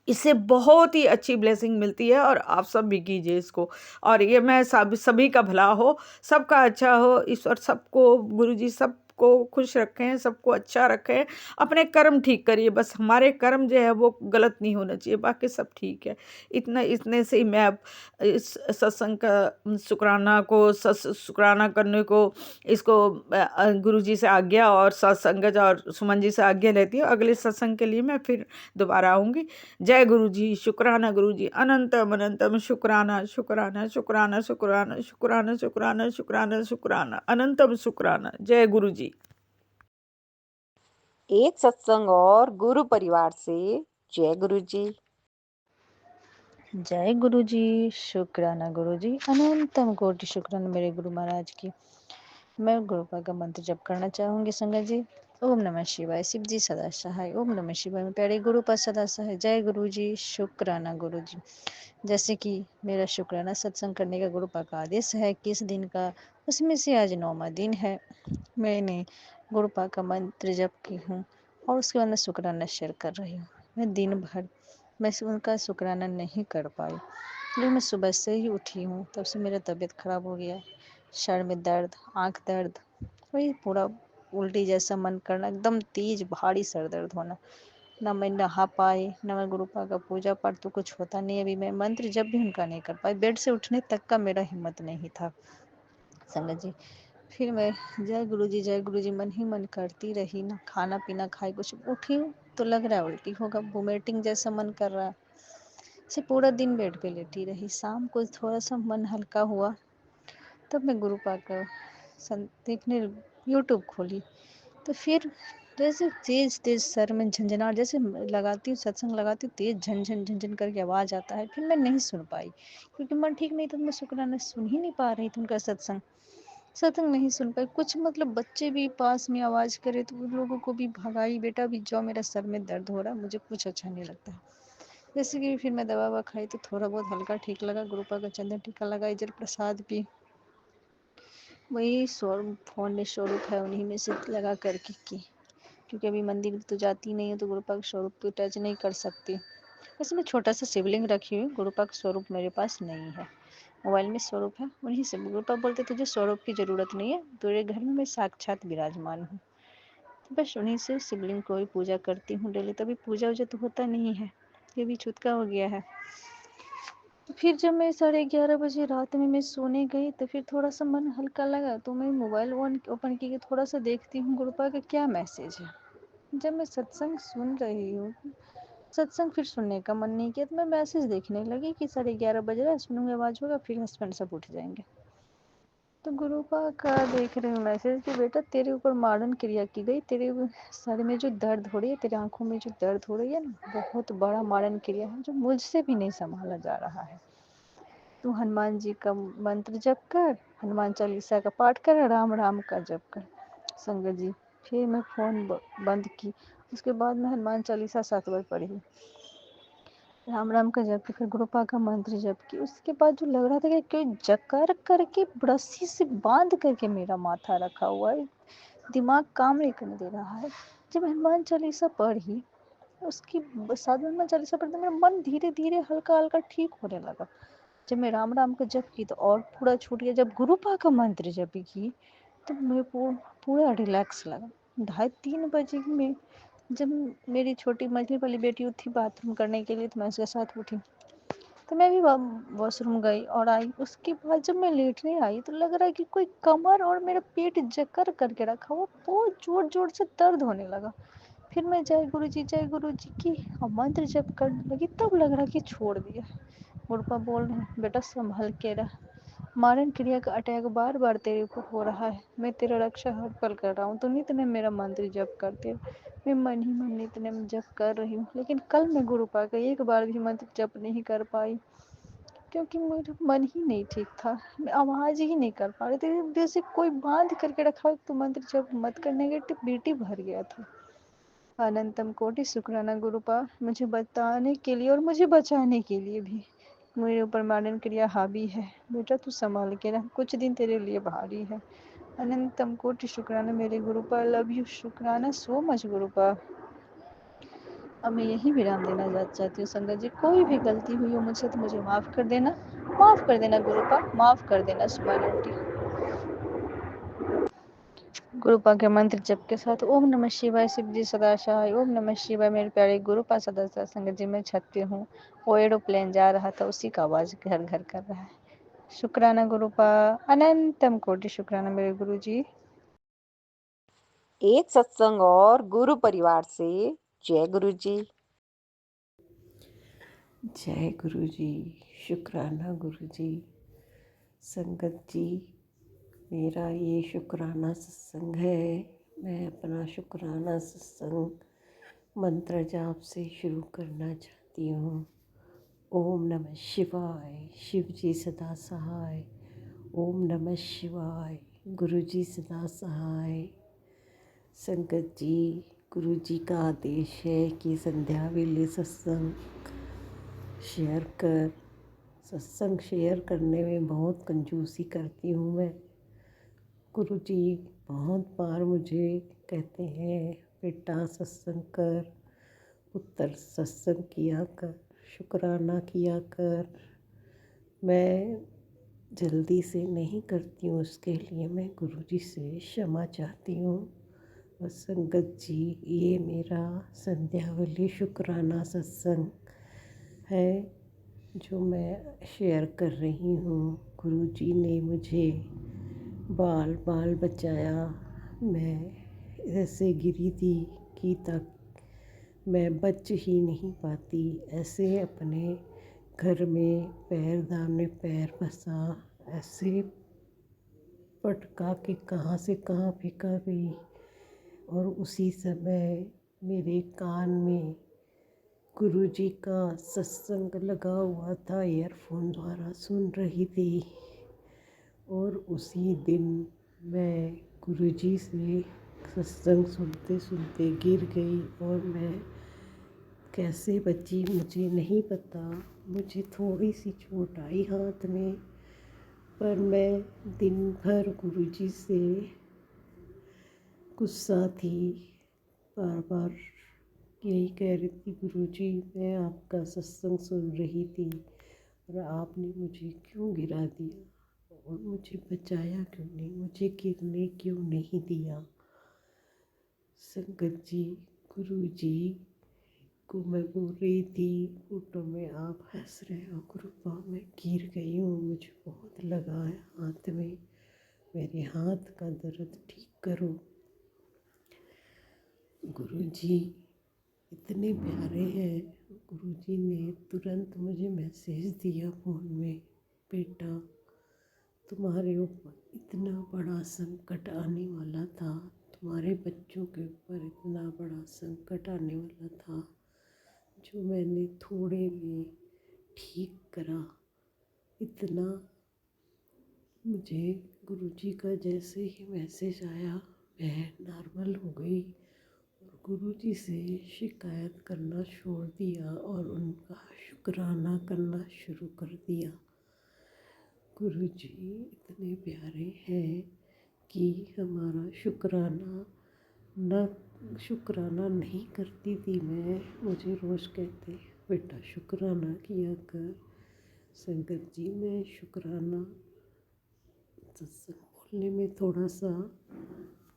इससे बहुत ही अच्छी ब्लेसिंग मिलती है और आप सब भी कीजिए इसको। और ये मैं सभी का भला हो, सबका अच्छा हो, ईश्वर सबको, गुरुजी सबको खुश रखें, सबको अच्छा रखें। अपने कर्म ठीक करिए, बस हमारे कर्म जो है वो गलत नहीं होना चाहिए, बाकी सब ठीक है। इतने से ही मैं अब इस सत्संग का शुक्राना करने को, इसको गुरुजी से आज्ञा और सत्संगत और सुमन जी से आज्ञा लेती हूँ। अगले सत्संग के लिए मैं फिर दोबारा आऊँगी। जय गुरु जी, शुक्राना गुरु जी, अनंतम अनंतम शुक्राना, शुक्राना, शुक्राना, शुक्राना, शुक्राना, शुक्राना, शुक्राना, शुक्राना, अनंतम शुक्राना। जय गुरु जी। एक सत्संग और गुरु परिवार से जय गुरु जी। जय गुरु जी, शुक्राना गुरु जी, अनंतम कोटि शुक्राना मेरे गुरु महाराज की। मैं गुरुपा का मंत्र जप करना चाहूँगी संगत जी। ओम नमः शिवाय, शिव जी सदा सहाय। ओम नमः शिवाय में प्यारे गुरु पर सदा सहाय। जय गुरु जी, शुक्राना गुरु जी। जैसे कि मेरा शुक्राना सत्संग करने का गुरुपा का आदेश है, किस दिन का, उसमें से आज 9वां दिन है। मैंने गुरुपा का मंत्र जप की हूँ और उसके बाद मैं शुक्राना शेयर कर रही हूँ। मैं दिन भर मैं उनका शुक्राना नहीं कर पाई, लेकिन मैं सुबह से ही उठी हूँ, तब से मेरा तबीयत खराब हो गया, सर में दर्द, आँख दर्द, वही पूरा उल्टी जैसा मन करना, एकदम तेज भारी सर दर्द होना। ना मैं नहा पाई, ना मैं गुरुपा का पूजा पाठ, तो कुछ होता नहीं। अभी मैं मंत्र जब भी उनका नहीं कर पाई, बेड से उठने तक का मेरा हिम्मत नहीं था संगत जी। फिर मैं जय गुरु जी, जय गुरु जी मन ही मन करती रही, ना खाना पीना खाई, कुछ उठी हूँ तो लग रहा है उल्टी होगा, वोमिटिंग जैसा मन कर रहा है। से पूरा दिन बेड पे लेटी रही। शाम को थोड़ा सा मन हल्का हुआ, तब मैं गुरुपा का देखने यूट्यूब खोली, तो फिर जैसे तेज तेज सर में झंझनाहट, जैसे लगाती हूँ सत्संग लगाती हूँ, तेज झंझन झंझन करके आवाज़ आता है। फिर मैं नहीं सुन पाई क्योंकि मन ठीक नहीं था, मैं शुक्राना सुन ही नहीं पा रही थी उनका सत्संग नहीं सुन पाई। कुछ मतलब बच्चे भी पास में आवाज़ करे तो उन लोगों को भी भगाई, बेटा भी जाओ, मेरा सर में दर्द हो रहा है, मुझे कुछ अच्छा नहीं लगता है। जैसे कि फिर मैं दवा ववा खाई तो थोड़ा बहुत हल्का ठीक लगा। गुरुपा का चंदन टीका लगाई, जल प्रसाद भी वही स्वरूप फोन में स्वरूप है उन्हीं में से लगा करके की, क्योंकि अभी मंदिर तो जाती नहीं है तो गुरुपा के स्वरूप को टच नहीं कर सकती। वैसे मैं छोटा सा शिवलिंग रखी हुई, गुरुपा का स्वरूप मेरे पास नहीं है, मोबाइल में स्वरूप है उन्हीं से। गुरुपा बोलते तुझे स्वरूप की ज़रूरत नहीं है, तेरे घर में मैं साक्षात विराजमान हूँ। तो बस उन्हीं से शिवलिंग को ही पूजा करती हूँ डेली। तभी पूजा वूजा तो होता नहीं है, ये भी छूतका हो गया है। फिर जब मैं 11:30 बजे रात में मैं सोने गई तो फिर थोड़ा सा मन हल्का लगा, तो मैं मोबाइल ओपन की थोड़ा सा देखती हूँ गुरुपा का क्या मैसेज है। जब मैं सत्संग सुन रही हूँ, सत्संग फिर सुनने का मन नहीं किया, तो मैं मैसेज देखने लगी कि 11:30 बज रहा है, सुनूंगी आवाज़ होगा, फिर हस्बैंड सब उठ जाएंगे। तो गुरुपा का देख रही हूँ मैसेज कि बेटा तेरे ऊपर मारण क्रिया की गई, तेरे सर में जो दर्द हो रही है, तेरे आंखों में जो दर्द हो रही है ना, बहुत बड़ा मारण क्रिया है जो मुझसे भी नहीं संभाला जा रहा है। तू हनुमान जी का मंत्र जप कर, हनुमान चालीसा का पाठ कर, राम राम का जप कर। संगत जी, फिर मैं फ़ोन बंद की। उसके बाद मैं हनुमान चालीसा 7 बार पढ़ी, राम राम का जप की, फिर गुरुपा का मंत्र जप की। उसके बाद जो लग रहा था कि कोई जकर करके रस्सी से बांध करके मेरा माथा रखा हुआ है, दिमाग काम नहीं करने दे रहा है। जब हनुमान चालीसा पढ़ी, उसकी साथ में हनुमान चालीसा पढ़ते मेरा मन धीरे धीरे हल्का हल्का ठीक होने लगा। जब मैं राम राम का जप की तो और पूरा छूट गया। जब गुरुपा का मंत्र जप की तो मैं पूरा रिलैक्स लगा। 2:30-3 बजे में जब मेरी छोटी मझली वाली बेटी उठी बाथरूम करने के लिए, तो मैं उसके साथ उठी, तो मैं भी वॉशरूम गई और आई। उसके बाद जब मैं लेटने आई तो लग रहा है कि कोई कमर और मेरा पेट जकड़ करके रखा हुआ, बहुत जोर जोर से दर्द होने लगा। फिर मैं जय गुरु जी की मंत्र जप करने लगी, तब लग रहा कि छोड़ दिया। गुरुपा बोल रहे हैं बेटा संभल के रह, मारण क्रिया का अटैक बार बार तेरे ऊपर हो रहा है, मैं तेरा रक्षा हर पल कर रहा हूँ, तो नित्य ने मेरा मंत्र जप करते, मैं मन ही मन नित्य ने जप कर रही हूँ। लेकिन कल मैं गुरुपा का एक बार भी मंत्र जप नहीं कर पाई, क्योंकि मेरा मन ही नहीं ठीक था, मैं आवाज़ ही नहीं कर पा रही थी। जैसे कोई बांध करके रखा तो मंत्र जप मत करने के बीटी भर गया था। अनंतम कोटि शुक्राना गुरुपा, मुझे बताने के लिए और मुझे बचाने के लिए भी। मेरे ऊपर मारण क्रिया हावी है, बेटा तू संभाल के रह, कुछ दिन तेरे लिए भारी है। अनंतम कोटि शुक्राना मेरे गुरुपा, लव यू, शुक्राना सो मच गुरुपा। अब मैं यही विराम देना चाहती हूँ। संगत जी, कोई भी गलती हुई हो मुझसे तो मुझे माफ़ कर देना, माफ़ कर देना गुरुपा, माफ़ कर देना सुमान आंटी। गुरुपा के मंत्र जप के साथ ओम नमः शिवाय, शिव जी सदा सहाय, ओम नमः शिवाय। मेरे प्यारे गुरुपा सदस्य संगत जी, मैं छत पे हूँ, वो एरोप्लेन जा रहा था, उसी का आवाज़ घर घर कर रहा है। शुक्राना गुरुपा, अनंतम कोटि शुक्राना मेरे गुरु जी। एक सत्संग और गुरु परिवार से जय गुरु जी। जय गुरु जी, शुक्राना गुरु जी। संगत जी, मेरा ये शुक्राना सत्संग है। मैं अपना शुक्राना सत्संग मंत्र जाप से शुरू करना चाहती हूँ। ओम नमः शिवाय, शिव जी सदा सहाय। ओम नमः शिवाय, गुरु जी सदा सहाय। संगत जी, गुरु जी का आदेश है कि संध्या वेले सत्संग शेयर करने में बहुत कंजूसी करती हूँ मैं। गुरु जी बहुत बार मुझे कहते हैं बेटा सत्संग कर, पुत्र सत्संग किया कर, शुक्राना किया कर। मैं जल्दी से नहीं करती हूँ, उसके लिए मैं गुरु जी से क्षमा चाहती हूँ। और संगत जी, ये मेरा संध्यावली शुक्राना सत्संग है जो मैं शेयर कर रही हूँ। गुरु जी ने मुझे बाल बाल बचाया। मैं ऐसे गिरी थी कि तक मैं बच ही नहीं पाती, ऐसे अपने घर में पैरदान में पैर फंसा, ऐसे पटका के कहाँ से कहाँ फेंका गई। और उसी समय मेरे कान में गुरु जी का सत्संग लगा हुआ था, ईयरफोन द्वारा सुन रही थी। और उसी दिन मैं गुरु जी से सत्संग सुनते सुनते गिर गई और मैं कैसे बची मुझे नहीं पता। मुझे थोड़ी सी चोट आई हाथ में, पर मैं दिन भर गुरु जी से गुस्सा थी, बार बार यही कह रही थी गुरु जी मैं आपका सत्संग सुन रही थी और आपने मुझे क्यों गिरा दिया और मुझे बचाया क्यों नहीं, मुझे गिरने क्यों नहीं दिया। संगत जी, गुरु जी को मैं बोल रही थी, फोटो में आप हंस रहे हो कृपा, मैं गिर गई हूँ, मुझे बहुत लगा है हाथ में, मेरे हाथ का दर्द ठीक करो। गुरुजी इतने प्यारे हैं। गुरुजी ने तुरंत मुझे मैसेज दिया फ़ोन में, बेटा तुम्हारे ऊपर इतना बड़ा संकट आने वाला था, तुम्हारे बच्चों के ऊपर इतना बड़ा संकट आने वाला था, जो मैंने थोड़े में ठीक करा। इतना मुझे गुरुजी का जैसे ही मैसेज आया मैं नॉर्मल हो गई और गुरुजी से शिकायत करना छोड़ दिया और उनका शुक्राना करना शुरू कर दिया। गुरुजी इतने प्यारे हैं कि हमारा शुक्राना नहीं करती थी मैं, मुझे रोज़ कहते बेटा शुक्राना किया कर। संगत जी मैं शुक्राना सत्संग बोलने में थोड़ा सा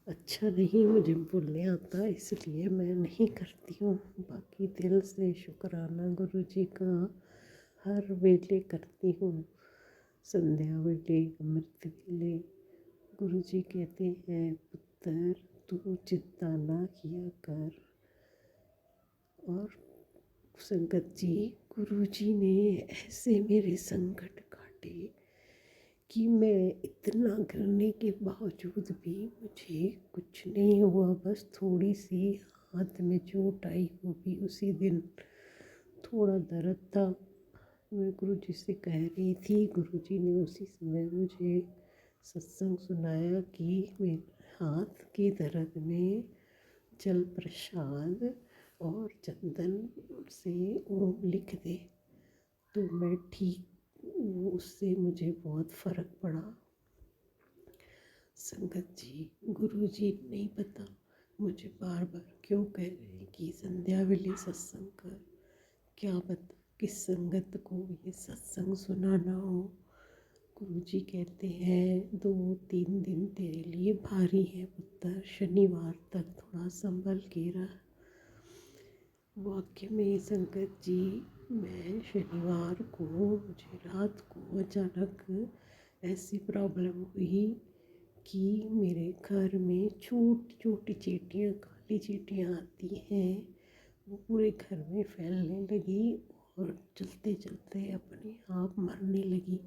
अच्छा नहीं मुझे बोलने आता, इसलिए मैं नहीं करती हूँ। बाकी दिल से शुक्राना गुरुजी का हर वेले करती हूँ, संध्या वेले, अमृत वेले। गुरुजी कहते हैं पुत्र तू चिंता ना किया कर। और संगत जी गुरुजी ने ऐसे मेरे संकट काटे कि मैं इतना गिरने के बावजूद भी मुझे कुछ नहीं हुआ, बस थोड़ी सी हाथ में चोट आई, वो भी उसी दिन थोड़ा दर्द था। मैं गुरुजी से कह रही थी, गुरुजी ने उसी समय मुझे सत्संग सुनाया कि मेरे हाथ के दर्द में जल प्रसाद और चंदन से ओम लिख दे तो मैं ठीक, उससे मुझे बहुत फ़र्क पड़ा। संगत जी गुरुजी नहीं पता मुझे बार बार क्यों कह रहे हैं कि संध्या वेले सत्संग कर, क्या पता किस संगत को ये सत्संग सुनाना हो। गुरुजी कहते हैं 2-3 दिन तेरे लिए भारी है पुत्र, शनिवार तक थोड़ा संभल के रह। वाक्य में संगत जी मैं शनिवार को मुझे रात को अचानक ऐसी प्रॉब्लम हुई कि मेरे घर में छोटी छोटी चींटियाँ, काली चींटियाँ आती हैं, वो पूरे घर में फैलने लगी और चलते चलते अपने आप मरने लगी।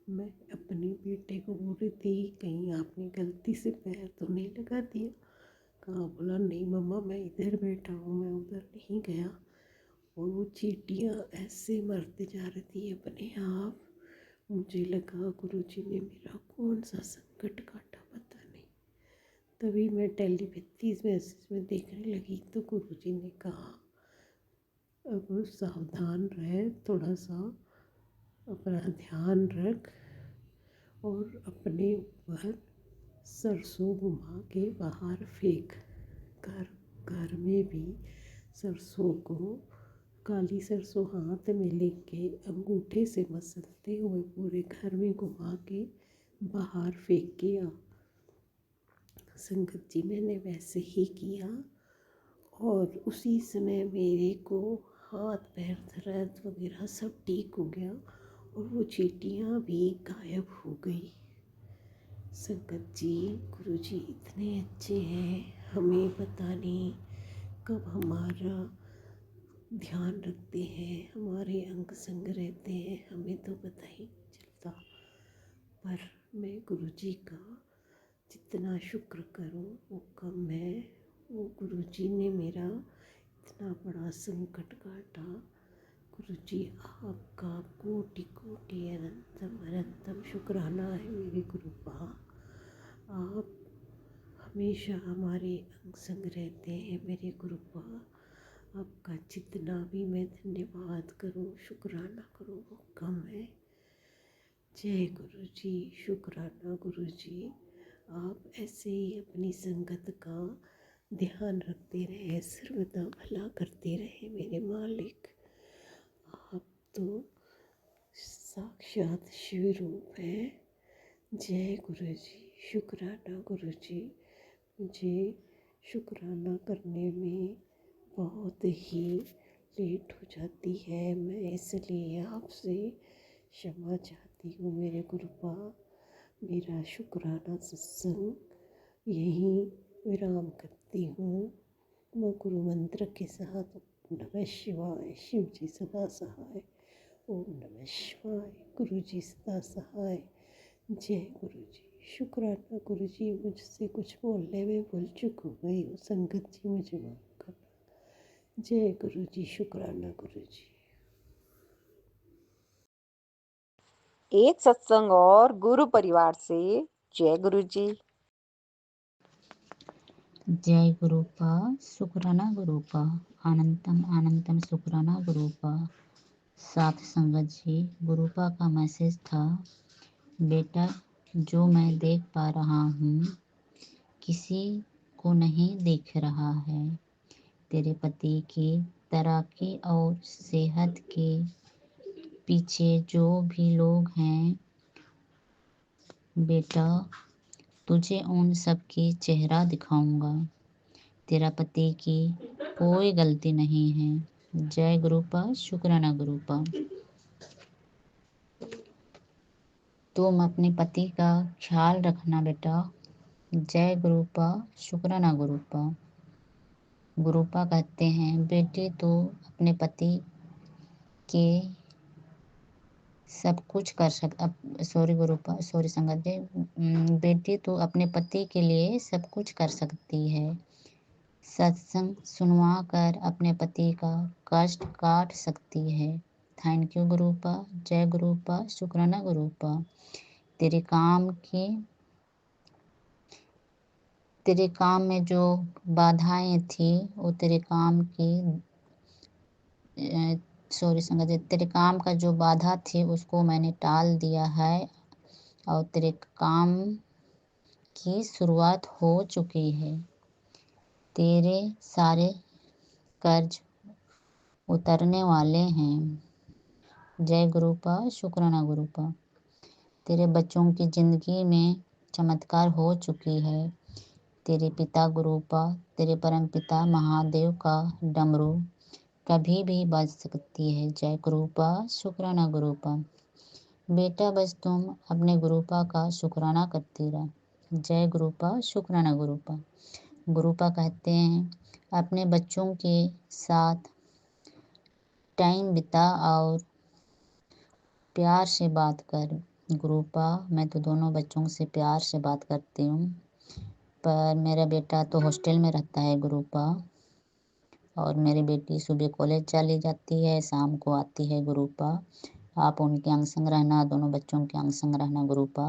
मैं अपने बेटे को बोल रही थी कहीं आपने गलती से पैर तो नहीं लगा दिया। कहा, बोला नहीं मम्मा मैं इधर बैठा हूँ, मैं उधर नहीं गया। और वो चींटियाँ ऐसे मरते जा रही थी अपने आप। मुझे लगा गुरुजी ने मेरा कौन सा संकट काटा पता नहीं। तभी मैं टेलीपैथी मैसेज में देखने लगी तो गुरुजी ने कहा अब सावधान रहे, थोड़ा सा अपना ध्यान रख और अपने ऊपर सरसों घुमा के बाहर फेंक। घर में भी सरसों को, काली सरसों हाथ में लेके अंगूठे से मसलते हुए पूरे घर में घुमा के बाहर फेंक के आ। संगत जी मैंने वैसे ही किया और उसी समय मेरे को हाथ पैर दर्द वगैरह सब ठीक हो गया और वो चींटियाँ भी गायब हो गई। संगत जी गुरुजी इतने अच्छे हैं, हमें पता नहीं कब हमारा ध्यान रखते हैं, हमारे अंग संग रहते हैं, हमें तो पता ही नहीं चलता। पर मैं गुरुजी का जितना शुक्र करूं वो कम है। वो गुरुजी ने मेरा इतना बड़ा संकट काटा। गुरुजी आपका कोटि कोटि अनंतम अनंतम शुक्राना है मेरे गुरुपा। आप हमेशा हमारे अंग संग रहते हैं मेरे गुरुपा। आपका जितना भी मैं धन्यवाद करूं, शुक्राना करूं वो कम है। जय गुरुजी, शुक्राना गुरुजी। आप ऐसे ही अपनी संगत का ध्यान रखते रहे, सर्वदा भला करते रहे मेरे मालिक। आप तो साक्षात शिव रूप है। जय गुरुजी, शुक्राना गुरुजी। मुझे शुक्राना करने में बहुत ही लेट हो जाती है, मैं इसलिए आपसे क्षमा चाहती हूँ मेरे गुरुपा। मेरा शुक्राना सत्संग यहीं विराम करती हूँ। मैं गुरु मंत्र के साथ नमः शिवाय, शिव जी सदा सहाय। ओम नमः शिवाय, गुरु जी सदा सहाय। जय गुरु जी। शुक्राना गुरु जी, मुझसे कुछ बोलने में भूल चूक हो गई हूँ, संगत जी मुझे माफ करना। जय गुरु जी, शुक्राना गुरु जी। एक सत्संग और गुरु परिवार से जय गुरु जी। जय गुरुपा, शुक्राना गुरुपा, अनंतम अनंतम शुक्राना गुरुपा। साथ संगत जी, गुरुपा का मैसेज था, बेटा जो मैं देख पा रहा हूँ किसी को नहीं दिख रहा है। तेरे पति की तरक्की और सेहत के पीछे जो भी लोग हैं बेटा, तुझे उन सब की चेहरा दिखाऊंगा। तेरा पति की कोई गलती नहीं है। जय गुरुपा, शुक्राना गुरुपा। तुम अपने पति का ख्याल रखना बेटा। जय गुरुपा, शुक्राना गुरुपा। गुरुपा कहते हैं, बेटी तो अपने पति के सब कुछ कर सॉरी गुरुपा, सॉरी संगत जी। बेटी तो अपने पति के लिए सब कुछ कर सकती है। सत्संग सुनवा कर अपने पति का कष्ट काट सकती है। Thank you गुरुपा। जय गुरुपा, शुक्राना गुरुपा। तेरे काम में जो बाधाएं थी वो तेरे काम की सॉरी संगत जी, तेरे काम का जो बाधा थी उसको मैंने टाल दिया है और तेरे काम की शुरुआत हो चुकी है। तेरे सारे कर्ज उतरने वाले हैं। जय गुरुपा, शुक्राना गुरुपा। तेरे बच्चों की जिंदगी में चमत्कार हो चुकी है। तेरे पिता गुरुपा, तेरे परम पिता महादेव का डमरू कभी भी बज सकती है। जय गुरुपा, शुक्राना गुरुपा। बेटा बस तुम अपने गुरुपा का शुक्राना करती रह। जय गुरुपा, शुक्राना गुरुपा। गुरुपा कहते हैं, अपने बच्चों के साथ टाइम बिता और प्यार से बात कर। गुरुपा, मैं तो दोनों बच्चों से प्यार से बात करती हूँ, पर मेरा बेटा तो हॉस्टल में रहता है गुरुपा, और मेरी बेटी सुबह कॉलेज चली जाती है, शाम को आती है गुरुपा। आप उनके अंग संग रहना, दोनों बच्चों के अंग संग रहना गुरुपा।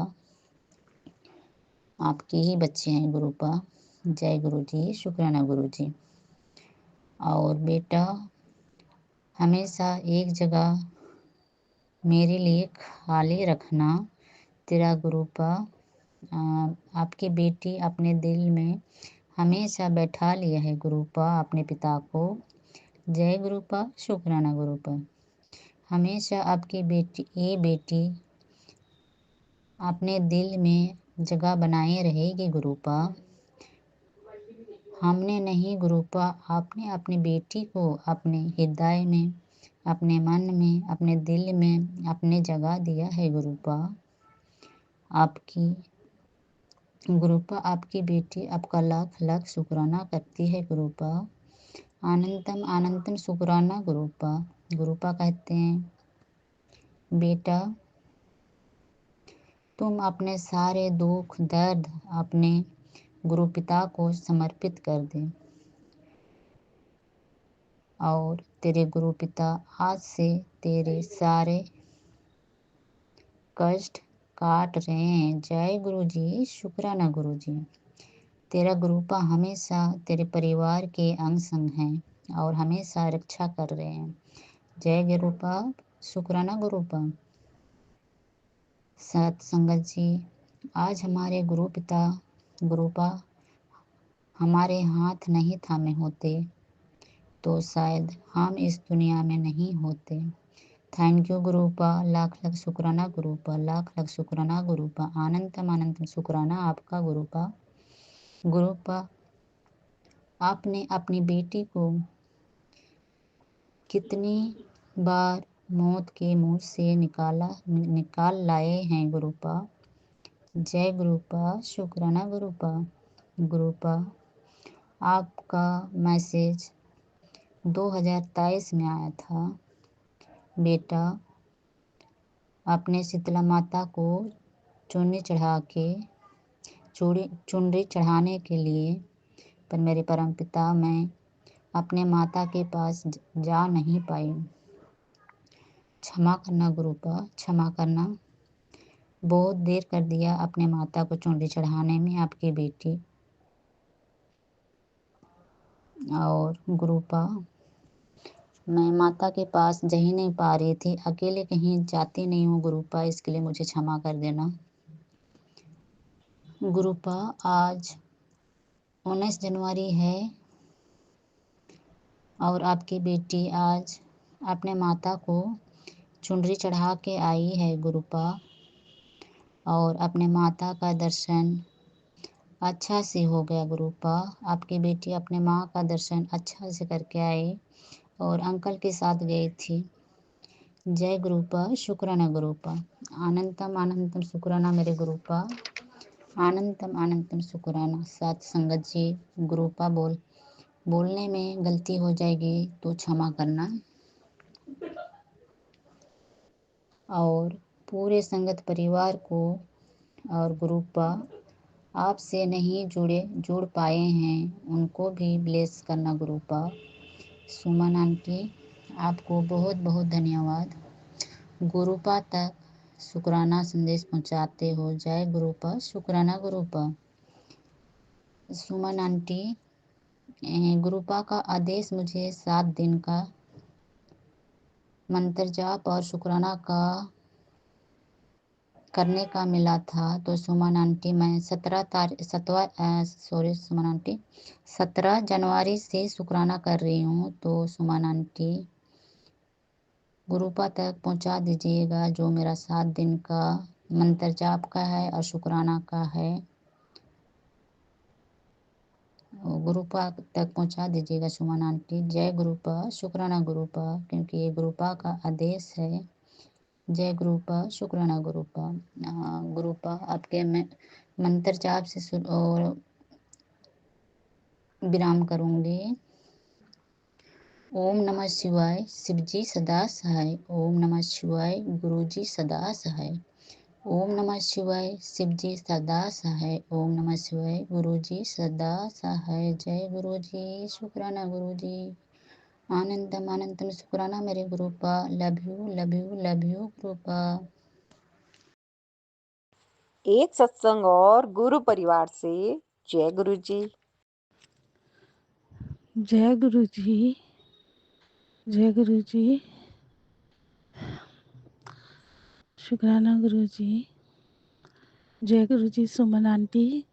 आपके ही बच्चे हैं गुरुपा। जय गुरु जी, शुक्राना गुरु जी। और बेटा हमेशा एक जगह मेरे लिए खाली रखना। तेरा गुरुपा आपकी बेटी अपने दिल में हमेशा बैठा लिया है गुरुपा अपने पिता को। जय गुरुपा, शुक्राना गुरुपा। हमेशा आपकी बेटी अपने दिल में जगह बनाए रहेगी गुरुपा। हमने नहीं गुरुपा, आपने अपनी बेटी को अपने हृदय में, अपने मन में, अपने दिल में अपने जगह दिया है गुरुपा। गुरुपा आपकी बेटी आपका लाख लाख शुक्राना करती है गुरुपा। अनंतम अनंतम शुक्राना गुरुपा। गुरुपा कहते हैं, बेटा तुम अपने सारे दुख दर्द अपने गुरु पिता को समर्पित कर दे, और तेरे गुरु पिता आज से तेरे सारे कष्ट काट रहे हैं। जय गुरु जी, शुक्राना गुरु जी। तेरा गुरुपा हमेशा तेरे परिवार के अंग संग हैं और हमेशा रक्षा कर रहे हैं। जय गुरुपा, शुक्राना गुरुपा। सत्संगत जी, आज हमारे गुरु पिता गुरुपा हमारे हाथ नहीं थामे होते तो शायद हम इस दुनिया में नहीं होते। थैंक यू गुरुपा, लाख लाख शुक्राना गुरुपा, लाख लाख शुक्राना गुरुपा। अनंतम अनंतम शुक्राना आपका गुरुपा। गुरुपा आपने अपनी बेटी को कितनी बार मौत के मुंह से निकाल लाए हैं गुरुपा। जय गुरुपा, शुक्राना गुरुपा। गुरुपा, आपका मैसेज 2023 में आया था। बेटा, आपने शीतला माता को चुनरी चढ़ाने के लिए, पर मेरे परमपिता मैं अपने माता के पास जा नहीं पाई। क्षमा करना गुरुपा, क्षमा करना। बहुत देर कर दिया अपने माता को चुनरी चढ़ाने में आपकी बेटी। और गुरुपा, मैं माता के पास जा ही नहीं पा रही थी, अकेले कहीं जाती नहीं हूँ गुरुपा, इसके लिए मुझे क्षमा कर देना। गुरुपा, आज 19 जनवरी है और आपकी बेटी आज अपने माता को चुनरी चढ़ा के आई है गुरुपा, और अपने माता का दर्शन अच्छा से हो गया गुरुपा। आपकी बेटी अपने माँ का दर्शन अच्छा से करके आई और अंकल के साथ गई थी। जय गुरुपा, शुक्राना गुरुपा। अनंतम अनंतम शुक्राना मेरे गुरुपा, अनंतम अनंतम शुक्राना। साथ संगत जी, गुरुपा बोलने में गलती हो जाएगी तो क्षमा करना। और पूरे संगत परिवार को और गुरुपा आपसे नहीं जुड़ पाए हैं उनको भी ब्लेस करना गुरुपा। सुमन आंटी, आपको बहुत बहुत धन्यवाद। गुरुपा तक शुक्राना संदेश पहुंचाते हो। जय गुरुपा, शुक्राना गुरुपा। सुमन आंटी, गुरुपा का आदेश मुझे 7 दिन का मंत्र जाप और शुक्राना का करने का मिला था। तो सुमन आंटी, मैं 17 जनवरी से शुक्राना कर रही हूँ। तो सुमन आंटी, गुरुपा तक पहुँचा दीजिएगा जो मेरा 7 दिन का मंत्र जाप का है और शुक्राना का है, गुरुपा तक पहुँचा दीजिएगा सुमन आंटी। जय गुरुपा, शुक्राना गुरुपा, क्योंकि ये गुरुपा का आदेश है। जय गुरुपा, शुक्राना गुरुपा। गुरुपा, आपके मैं मंत्र जाप से और विराम करूंगी। ओम नमः शिवाय, शिवजी सदा सहाय। ओम नमः शिवाय, गुरुजी सदा सहाय। ओम नमः शिवाय, शिवजी सदा सहाय। ओम नमः शिवाय, गुरुजी सदा सहाय। जय गुरुजी, शुक्राना गुरुजी। आनंदम अनंतम शुक्राना मेरे Gurupa. Love you love you love you Gurupa. एक सत्संग और गुरु परिवार से जय गुरु जी। जय गुरु जी, जय गुरु जी, शुक्राना गुरु जी। जय गुरु जी। सुमन आंटी,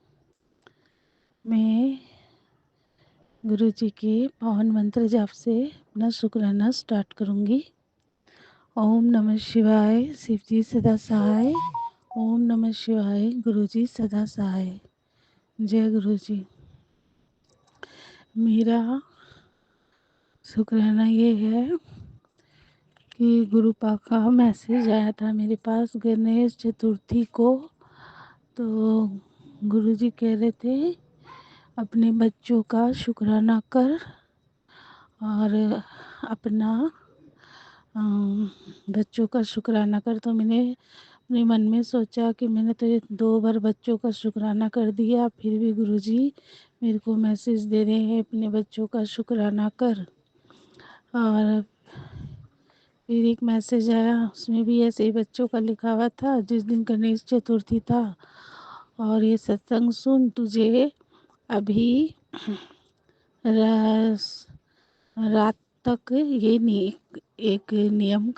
मैं गुरु जी के पावन मंत्र जाप से अपना शुक्राना स्टार्ट करूंगी। ओम नमः शिवाय, शिव जी सदा सहाय। ओम नमः शिवाय, गुरु जी सदा सहाय। जय गुरु जी। मेरा शुक्राना ये है कि गुरुपा का मैसेज आया था मेरे पास गणेश चतुर्थी को। तो गुरुजी कह रहे थे अपने बच्चों का शुक्राना कर और अपना बच्चों का शुक्राना कर। तो मैंने अपने मन में सोचा कि मैंने तो ये 2 बार बच्चों का शुक्राना कर दिया, फिर भी गुरुजी मेरे को मैसेज दे रहे हैं अपने बच्चों का शुक्राना कर। और फिर एक मैसेज आया, उसमें भी ऐसे ही बच्चों का लिखा हुआ था, जिस दिन गणेश चतुर्थी था और ये सत्संग सुन, तुझे अभी रात तक ये एक नियम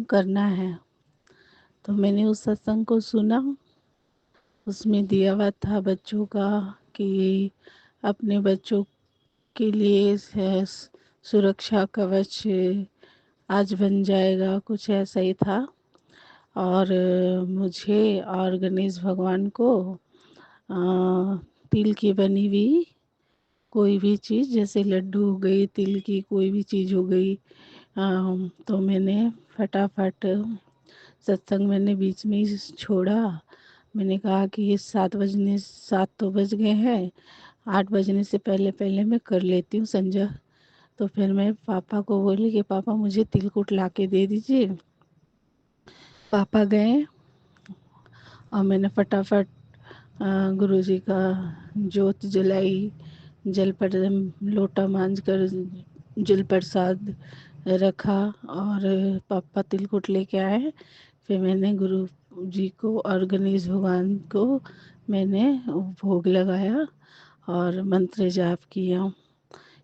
करना है। तो मैंने उस सत्संग को सुना, उसमें दिया हुआ था बच्चों का कि अपने बच्चों के लिए सुरक्षा कवच आज बन जाएगा, कुछ ऐसा ही था। और मुझे और गणेश भगवान को तिल की बनी हुई कोई भी चीज़ जैसे लड्डू हो गई, तिल की कोई भी चीज़ हो गई, तो मैंने फटाफट सत्संग मैंने बीच में ही छोड़ा। मैंने कहा कि ये 7 तो बज गए हैं, 8 बजने से पहले पहले मैं कर लेती हूँ संजा। तो फिर मैं पापा को बोली कि पापा मुझे तिलकुट ला के दे दीजिए। पापा गए और मैंने फटाफट गुरुजी का जोत जलाई, जल पर लोटा मांझ कर जल प्रसाद रखा और पापा तिलकुट लेके आए। फिर मैंने गुरु जी को और गणेश भगवान को मैंने भोग लगाया और मंत्र जाप किया।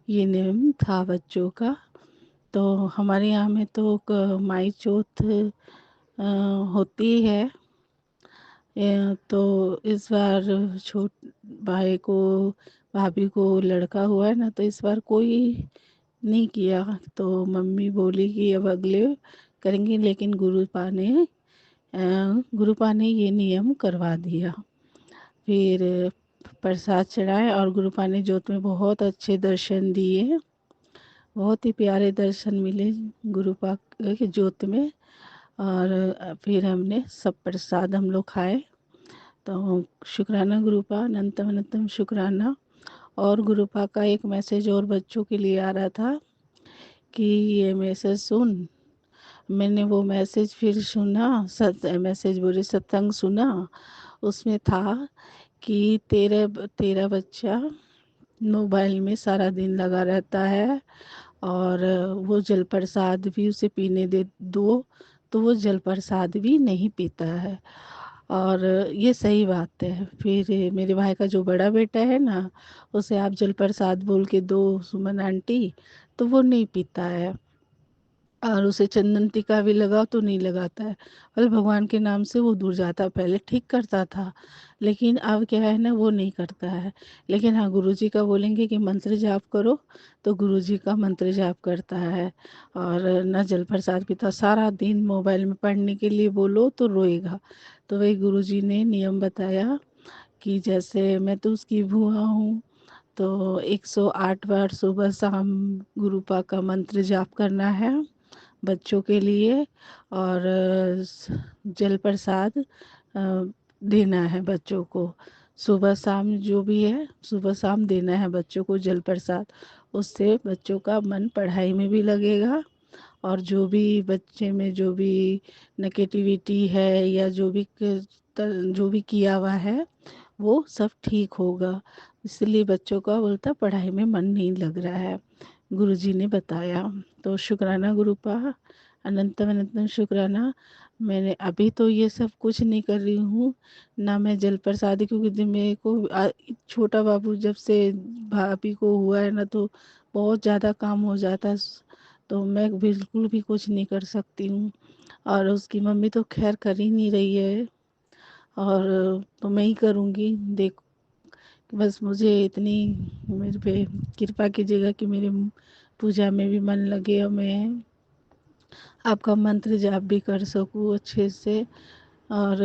ये नियम था बच्चों का। तो हमारे यहाँ में तो माई चौथ होती है। तो इस बार छोट भाई को भाभी को लड़का हुआ है ना, तो इस बार कोई नहीं किया। तो मम्मी बोली कि अब अगले करेंगे, लेकिन गुरुपा ने ये नियम करवा दिया। फिर प्रसाद चढ़ाए और गुरुपा ने जोत में बहुत अच्छे दर्शन दिए, बहुत ही प्यारे दर्शन मिले गुरुपा के जोत में। और फिर हमने सब प्रसाद हम लोग खाए। तो शुक्राना गुरुपा, अनंतम अनंतम शुक्राना। और गुरुपा का एक मैसेज और बच्चों के लिए आ रहा था कि ये मैसेज सुन। मैंने वो मैसेज फिर सुना, मैसेज बोले सत्संग सुना। उसमें था कि तेरा बच्चा मोबाइल में सारा दिन लगा रहता है और वो जल प्रसाद भी उसे पीने दे दो तो वो जल प्रसाद भी नहीं पीता है। और ये सही बात है। फिर मेरे भाई का जो बड़ा बेटा है ना, उसे आप जल प्रसाद बोल के दो सुमन आंटी, तो वो नहीं पीता है। और उसे चंदन टीका भी लगाओ तो नहीं लगाता है। और भगवान के नाम से वो दूर जाता, पहले ठीक करता था, लेकिन अब क्या है ना, वो नहीं करता है। लेकिन हाँ, गुरुजी का बोलेंगे कि मंत्र जाप करो, तो गुरुजी का मंत्र जाप करता है। और न जल प्रसाद पीता, सारा दिन मोबाइल में पढ़ने के लिए बोलो तो रोएगा। तो वही गुरुजी ने नियम बताया कि जैसे मैं तो उसकी बुआ हूँ, तो 108 बार सुबह शाम गुरुपा का मंत्र जाप करना है बच्चों के लिए। और जल प्रसाद देना है बच्चों को। सुबह शाम जो भी है, सुबह शाम देना है बच्चों को जल प्रसाद। उससे बच्चों का मन पढ़ाई में भी लगेगा और जो भी बच्चे में जो भी नेगेटिविटी है या जो भी किया हुआ है वो सब ठीक होगा। इसलिए बच्चों का बोलता पढ़ाई में मन नहीं लग रहा है, गुरुजी ने बताया। तो शुक्राना गुरुपा, अनंतम अनंतम शुक्राना। मैंने अभी तो ये सब कुछ नहीं कर रही हूँ ना, मैं जल प्रसाद, क्योंकि मेरे को छोटा बाबू जब से भाभी को हुआ है ना, तो बहुत ज़्यादा काम हो जाता है। तो मैं बिल्कुल भी कुछ नहीं कर सकती हूँ। और उसकी मम्मी तो खैर कर ही नहीं रही है, और तो मैं ही करूँगी। देख, बस मुझे इतनी मेरे पे कृपा कीजिएगा कि मेरे पूजा में भी मन लगे और मैं आपका मंत्र जाप भी कर सकूँ अच्छे से। और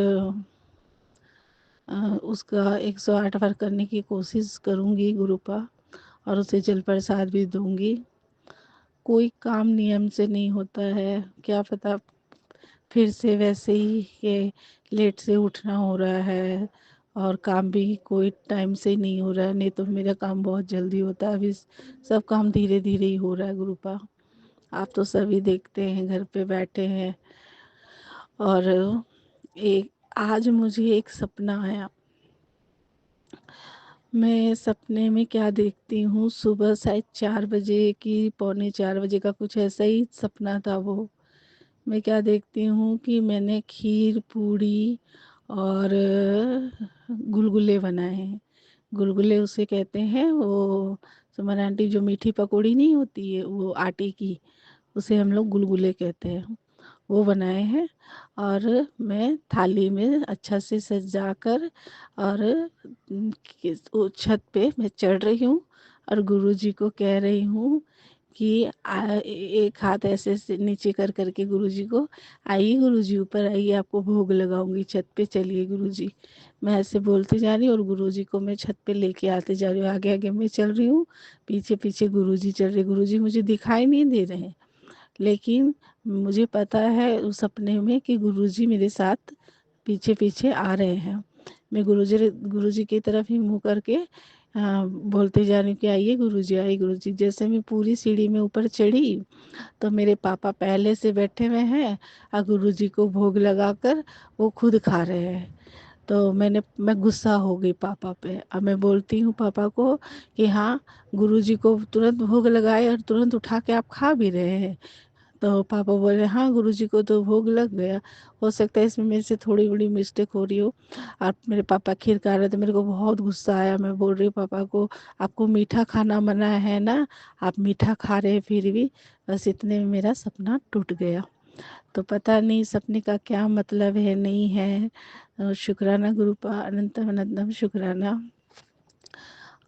उसका 108 बार करने की कोशिश करूँगी गुरुपा, और उसे जल प्रसाद भी दूँगी। कोई काम नियम से नहीं होता है, क्या पता फिर से वैसे ही ये लेट से उठना हो रहा है और काम भी कोई टाइम से नहीं हो रहा है। नहीं तो मेरा काम बहुत जल्दी होता है, अभी सब काम धीरे धीरे ही हो रहा है गुरुपा। आप तो सभी देखते हैं, घर पे बैठे हैं। और एक आज मुझे एक सपना आया। मैं सपने में क्या देखती हूँ, सुबह शायद 4 बजे की पौने 4 बजे का कुछ ऐसा ही सपना था वो। मैं क्या देखती हूँ कि मैंने खीर पूड़ी और गुलगुले बनाए हैं। गुलगुले उसे कहते हैं, वो सुमन आंटी जो मीठी पकौड़ी नहीं होती है वो आटे की, उसे हम लोग गुलगुले कहते हैं। वो बनाए हैं और मैं थाली में अच्छा से सजा कर और वो छत पे मैं चढ़ रही हूँ और गुरुजी को कह रही हूँ कि एक हाथ ऐसे से नीचे कर करके गुरुजी को, आइए गुरुजी ऊपर आइए, आपको भोग लगाऊंगी, छत पे चलिए गुरुजी। मैं ऐसे बोलती जा रही हूँ और गुरुजी को मैं छत पे लेके आते जा रही हूँ। आगे आगे मैं चल रही हूँ, पीछे पीछे गुरुजी चल रहे। गुरुजी मुझे दिखाई नहीं दे रहे हैं, लेकिन मुझे पता है उस सपने में कि गुरुजी मेरे साथ पीछे पीछे आ रहे हैं। मैं गुरुजी की तरफ ही मुँह करके बोलते जा रही हूँ कि आइए गुरुजी, आइए गुरुजी। जैसे मैं पूरी सीढ़ी में ऊपर चढ़ी तो मेरे पापा पहले से बैठे हुए हैं और गुरुजी को भोग लगाकर वो खुद खा रहे हैं। तो मैं गुस्सा हो गई पापा पे। अब मैं बोलती हूँ पापा को कि हाँ, गुरुजी को तुरंत भोग लगाए और तुरंत उठा के आप खा भी रहे हैं। तो पापा बोले हाँ गुरुजी को तो भोग लग गया, हो सकता है इसमें मेरे से थोड़ी बड़ी मिस्टेक हो रही हो। और मेरे पापा खीर खा रहे थे, मेरे को बहुत गुस्सा आया। मैं बोल रही हूँ पापा को, आपको मीठा खाना मना है ना, आप मीठा खा रहे हैं फिर भी। बस इतने में मेरा सपना टूट गया। तो पता नहीं सपने का क्या मतलब है, नहीं है। शुक्राना गुरुपा, अनंतम अनंतम शुक्राना।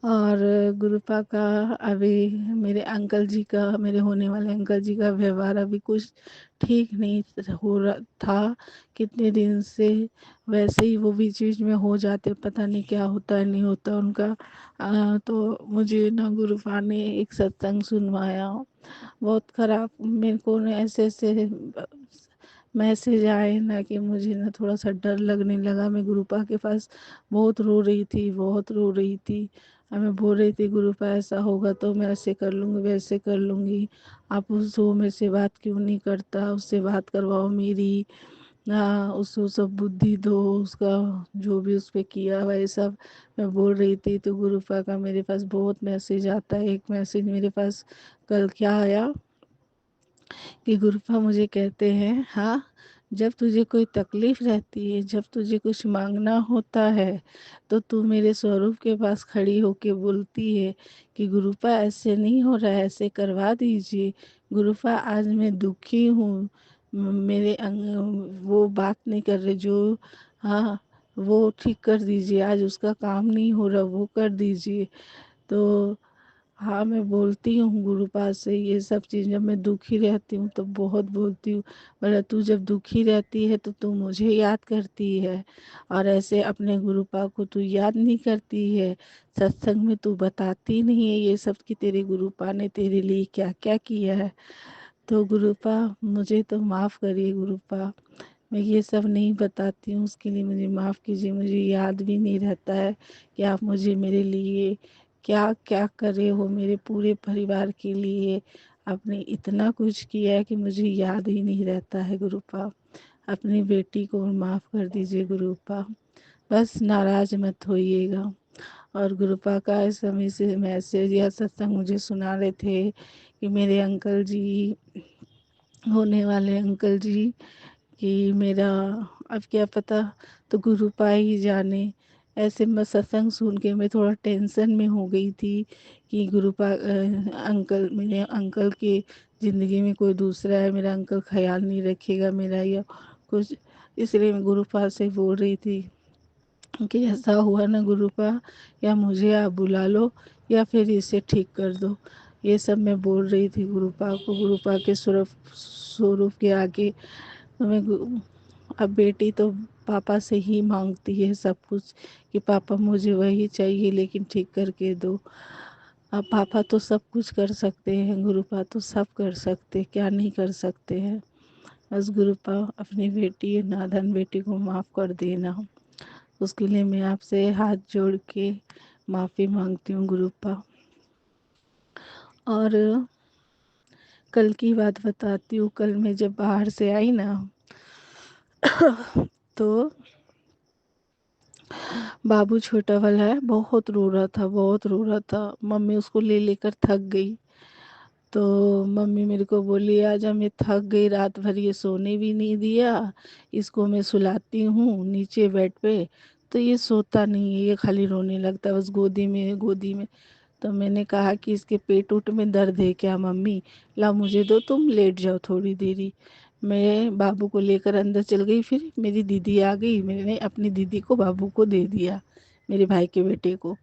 और गुरुपा का अभी मेरे अंकल जी का, मेरे होने वाले अंकल जी का व्यवहार अभी कुछ ठीक नहीं हो रहा था कितने दिन से। वैसे ही वो बीच बीच में हो जाते, पता नहीं क्या होता है नहीं होता उनका। तो मुझे ना गुरुपा ने एक सत्संग सुनवाया, बहुत ख़राब। मेरे को ना ऐसे ऐसे मैसेज आए ना कि मुझे ना थोड़ा सा डर लगने लगा। मैं गुरुपा के पास बहुत रो रही थी, बहुत रो रही थी। और मैं बोल रही थी गुरुपा ऐसा होगा तो मैं ऐसे कर लूँगी, वैसे कर लूँगी। आप उसको मेरे से बात क्यों नहीं करता, उससे बात करवाओ मेरी। उसको सब बुद्धि दो, उसका जो भी उस पे किया हुआ ये सब मैं बोल रही थी। तो गुरुपा का मेरे पास बहुत मैसेज आता है। एक मैसेज मेरे पास कल क्या आया कि गुरुपा मुझे कहते हैं, हाँ, जब तुझे कोई तकलीफ रहती है, जब तुझे कुछ मांगना होता है तो तू मेरे स्वरूप के पास खड़ी होके बोलती है कि गुरुपा ऐसे नहीं हो रहा है, ऐसे करवा दीजिए। गुरुपा आज मैं दुखी हूँ, मेरे वो बात नहीं कर रहे जो, हाँ, वो ठीक कर दीजिए, आज उसका काम नहीं हो रहा, वो कर दीजिए। तो हाँ, मैं बोलती हूँ गुरुपा से ये सब चीज़। जब मैं दुखी रहती हूँ तो बहुत बोलती हूँ, बोला तू जब दुखी रहती है तो तू मुझे याद करती है और ऐसे अपने गुरुपा को तू याद नहीं करती है। सत्संग में तू बताती नहीं है ये सब कि तेरे गुरुपा ने तेरे लिए क्या क्या किया है। तो गुरुपा मुझे तो माफ़ करिए गुरुपा, मैं ये सब नहीं बताती हूँ, उसके लिए मुझे माफ़ कीजिए। मुझे याद भी नहीं रहता है कि आप मुझे मेरे लिए क्या क्या करे हो, मेरे पूरे परिवार के लिए आपने इतना कुछ किया है कि मुझे याद ही नहीं रहता है गुरुपा। अपनी बेटी को माफ़ कर दीजिए गुरुपा, बस नाराज़ मत होइएगा। और गुरुपा का इस समय से मैसेज या सत्संग मुझे सुना रहे थे कि मेरे अंकल जी, होने वाले अंकल जी, कि मेरा अब क्या पता, तो गुरुपा ही जाने। ऐसे मैं सत्संग सुन के मैं थोड़ा टेंशन में हो गई थी कि गुरुपा अंकल, मेरे अंकल के ज़िंदगी में कोई दूसरा है, मेरा अंकल ख्याल नहीं रखेगा मेरा या कुछ। इसलिए मैं गुरुपा से बोल रही थी कि ऐसा हुआ ना गुरुपा, या मुझे आप बुला लो या फिर इसे ठीक कर दो। ये सब मैं बोल रही थी गुरुपा को, गुरुपा के स्वरूप के आगे। तो मैं अब बेटी तो पापा से ही मांगती है सब कुछ कि पापा मुझे वही चाहिए लेकिन ठीक करके दो। अब पापा तो सब कुछ कर सकते हैं, गुरुपा तो सब कर सकते, क्या नहीं कर सकते हैं। बस गुरुपा अपनी बेटी नादान बेटी को माफ़ कर देना, उसके लिए मैं आपसे हाथ जोड़ के माफ़ी मांगती हूँ गुरुपा। और कल की बात बताती हूँ। कल मैं जब बाहर से आई ना तो बाबू छोटा वाला है, बहुत रो रहा था, बहुत रो रहा था। मम्मी उसको ले लेकर थक गई। तो मम्मी मेरे को बोली आजा, मैं थक गई, रात भर ये सोने भी नहीं दिया, इसको मैं सुलाती हूँ नीचे बेड पे तो ये सोता नहीं है, ये खाली रोने लगता है, बस गोदी में गोदी में। तो मैंने कहा कि इसके पेट उट में दर्द है क्या मम्मी, ला मुझे दो, तुम लेट जाओ थोड़ी देरी। मैं बाबू को लेकर अंदर चल गई, फिर मेरी दीदी आ गई, मैंने अपनी दीदी को बाबू को दे दिया, मेरे भाई के बेटे को।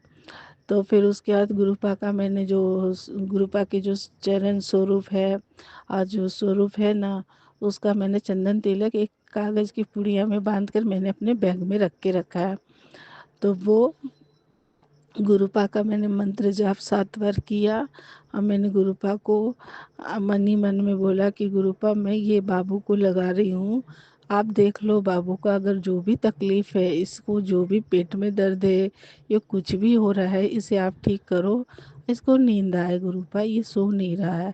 तो फिर उसके बाद गुरुपा का मैंने जो गुरुपा के जो चरण स्वरूप है और जो स्वरूप है ना, उसका मैंने चंदन तिलक एक कागज़ की पुड़िया में बांध कर मैंने अपने बैग में रख के रखा है। तो वो गुरुपा का मैंने मंत्र जाप 7 बार किया और मैंने गुरुपा को मन ही मन में बोला कि गुरुपा मैं ये बाबू को लगा रही हूँ, आप देख लो बाबू का अगर जो भी तकलीफ़ है, इसको जो भी पेट में दर्द है, ये कुछ भी हो रहा है, इसे आप ठीक करो, इसको नींद आए गुरुपा, ये सो नहीं रहा है।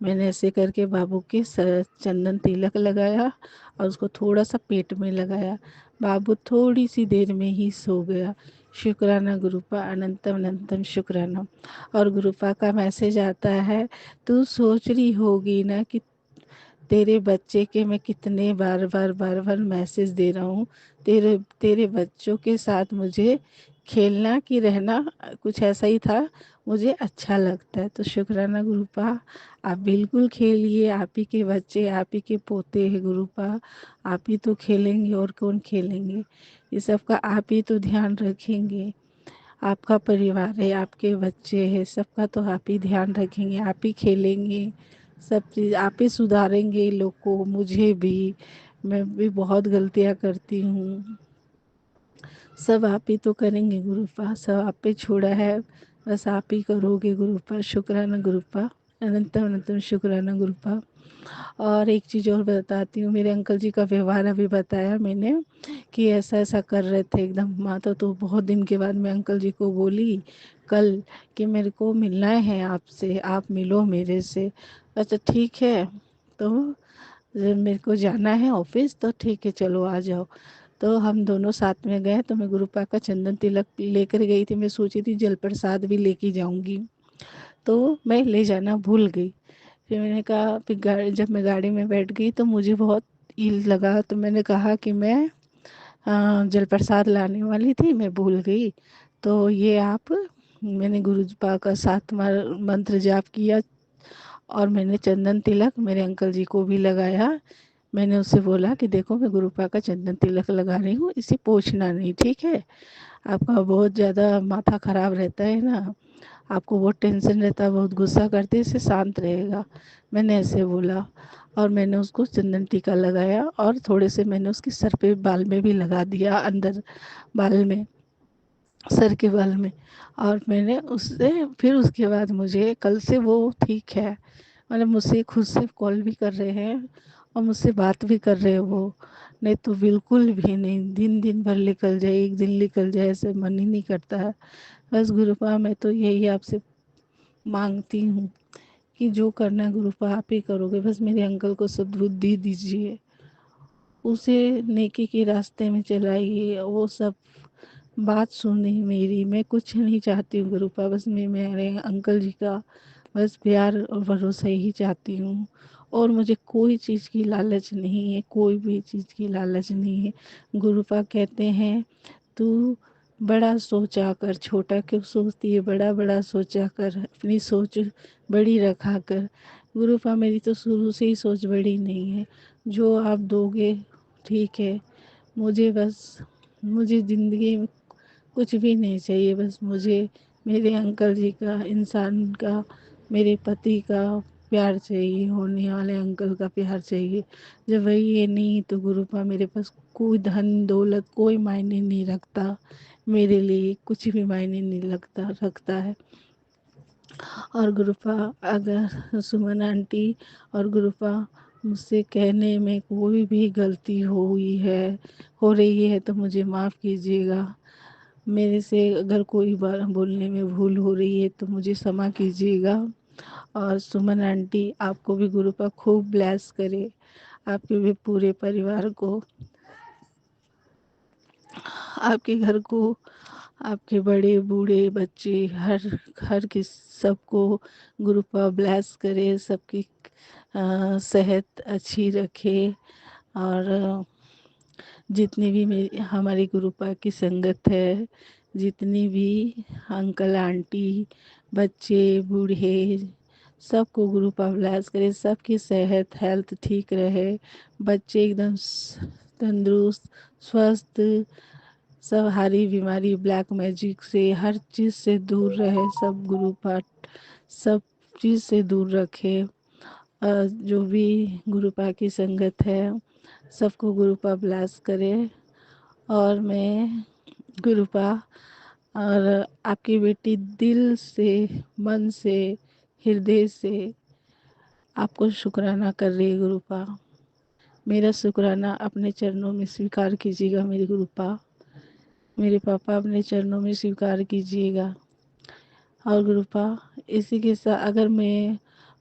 मैंने ऐसे करके बाबू के सर चंदन तिलक लगाया और उसको थोड़ा सा पेट में लगाया। बाबू थोड़ी सी देर में ही सो गया। शुक्राना गुरुपा, अनंतम अनंतम शुक्राना। और गुरुपा का मैसेज आता है, तू सोच रही होगी ना कि तेरे बच्चे के मैं कितने बार मैसेज दे रहा हूँ। तेरे तेरे बच्चों के साथ मुझे खेलना कि रहना कुछ ऐसा ही था, मुझे अच्छा लगता है। तो शुक्राना गुरुपा, आप बिल्कुल खेलिए, आप ही के बच्चे, आप ही के पोते हैं गुरुपा, आप ही तो खेलेंगे और कौन खेलेंगे। ये सब का आप ही तो ध्यान रखेंगे। आपका परिवार है, आपके बच्चे हैं, सबका तो आप ही ध्यान रखेंगे, आप ही खेलेंगे, सब चीज़ आप ही सुधारेंगे इन लोग को, मुझे भी। मैं भी बहुत गलतियाँ करती हूँ, सब आप ही तो करेंगे गुरुपा, सब आप पे छोड़ा है, बस आप ही करोगे गुरुपा। शुक्राना गुरुपा, अनंतम अनंतम शुक्राना गुरुपा। और एक चीज़ और बताती हूँ, मेरे अंकल जी का व्यवहार अभी बताया मैंने कि ऐसा ऐसा कर रहे थे एकदम। माता तो बहुत दिन के बाद मैं अंकल जी को बोली कल कि मेरे को मिलना है आपसे, आप मिलो मेरे से। अच्छा ठीक है, तो जब मेरे को जाना है ऑफिस तो ठीक है चलो आ जाओ। तो हम दोनों साथ में गए, तो मैं गुरुपा का चंदन तिलक लेकर गई थी, मैं सोची थी जल प्रसाद भी लेके जाऊंगी, तो मैं ले जाना भूल गई। फिर मैंने कहा, फिर जब मैं गाड़ी में बैठ गई तो मुझे बहुत ईल लगा, तो मैंने कहा कि मैं जल प्रसाद लाने वाली थी, मैं भूल गई, तो ये आप। मैंने गुरुपा का 7 बार मंत्र जाप किया और मैंने चंदन तिलक मेरे अंकल जी को भी लगाया। मैंने उससे बोला कि देखो मैं गुरुपा का चंदन तिलक लगा रही हूँ, इसे पोंछना नहीं, ठीक है। आपका बहुत ज़्यादा माथा खराब रहता है ना, आपको बहुत टेंशन रहता है, बहुत गुस्सा करते, इससे शांत रहेगा, मैंने ऐसे बोला। और मैंने उसको चंदन टीका लगाया और थोड़े से मैंने उसके सर पे बाल में भी लगा दिया, अंदर बाल में, सर के बाल में। और मैंने उससे फिर उसके बाद मुझे कल से वो ठीक है, मतलब मुझसे खुद से कॉल भी कर रहे हैं और मुझसे बात भी कर रहे हैं वो। नहीं तो बिल्कुल भी नहीं, दिन दिन भर निकल जाए, एक दिन निकल जाए, ऐसे मन ही नहीं करता है। बस गुरुपा मैं तो यही आपसे मांगती हूँ कि जो करना है गुरुपा आप ही करोगे, बस मेरे अंकल को सद्बुद्धि दीजिए, उसे नेकी के रास्ते में चलाइए, वो सब बात सुने मेरी। मैं कुछ नहीं चाहती हूँ गुरुपा, बस मैं मेरे अंकल जी का बस प्यार और भरोसा ही चाहती हूँ, और मुझे कोई चीज़ की लालच नहीं है, कोई भी चीज़ की लालच नहीं है। गुरुपा कहते हैं, तू बड़ा सोचा कर, छोटा क्यों सोचती है, बड़ा बड़ा सोचा कर, अपनी सोच बड़ी रखा कर। गुरुपा मेरी तो शुरू से ही सोच बड़ी नहीं है, जो आप दोगे ठीक है। मुझे बस, मुझे ज़िंदगी में कुछ भी नहीं चाहिए, बस मुझे मेरे अंकल जी का, इंसान का, मेरे पति का प्यार चाहिए, होने वाले अंकल का प्यार चाहिए। जब वही ये नहीं तो गुरुपा मेरे पास कोई धन दौलत कोई मायने नहीं रखता, मेरे लिए कुछ भी मायने नहीं लगता रखता है। और गुरुपा अगर सुमन आंटी और गुरुपा मुझसे कहने में कोई भी गलती हुई है, हो रही है, तो मुझे माफ़ कीजिएगा। मेरे से अगर कोई बार बोलने में भूल हो रही है तो मुझे क्षमा कीजिएगा। और सुमन आंटी आपको भी गुरुपा खूब ब्लेस करे, आपके भी पूरे परिवार को, आपके घर को, आपके बड़े बूढ़े बच्चे, हर हर किस सबको गुरुपा ब्लेस करे, सबकी सेहत अच्छी रखे। और जितनी भी मेरी हमारी गुरुपा की संगत है, जितनी भी अंकल आंटी बच्चे बूढ़े, सबको गुरुपा ब्लेस करे, सबकी सेहत हेल्थ ठीक रहे, बच्चे एकदम तंदुरुस्त स्वस्थ सब हारी बीमारी ब्लैक मैजिक से हर चीज़ से दूर रहे, सब गुरु पाठ सब चीज़ से दूर रखे। जो भी गुरुपा की संगत है सबको गुरुपा ब्लेस करे। और मैं गुरुपा और आपकी बेटी दिल से, मन से, हृदय से आपको शुक्राना कर रही है गुरुपा। मेरा शुक्राना अपने चरणों में स्वीकार कीजिएगा मेरे गुरुपा, मेरे पापा अपने चरणों में स्वीकार कीजिएगा। और गुरुपा इसी के साथ अगर मैं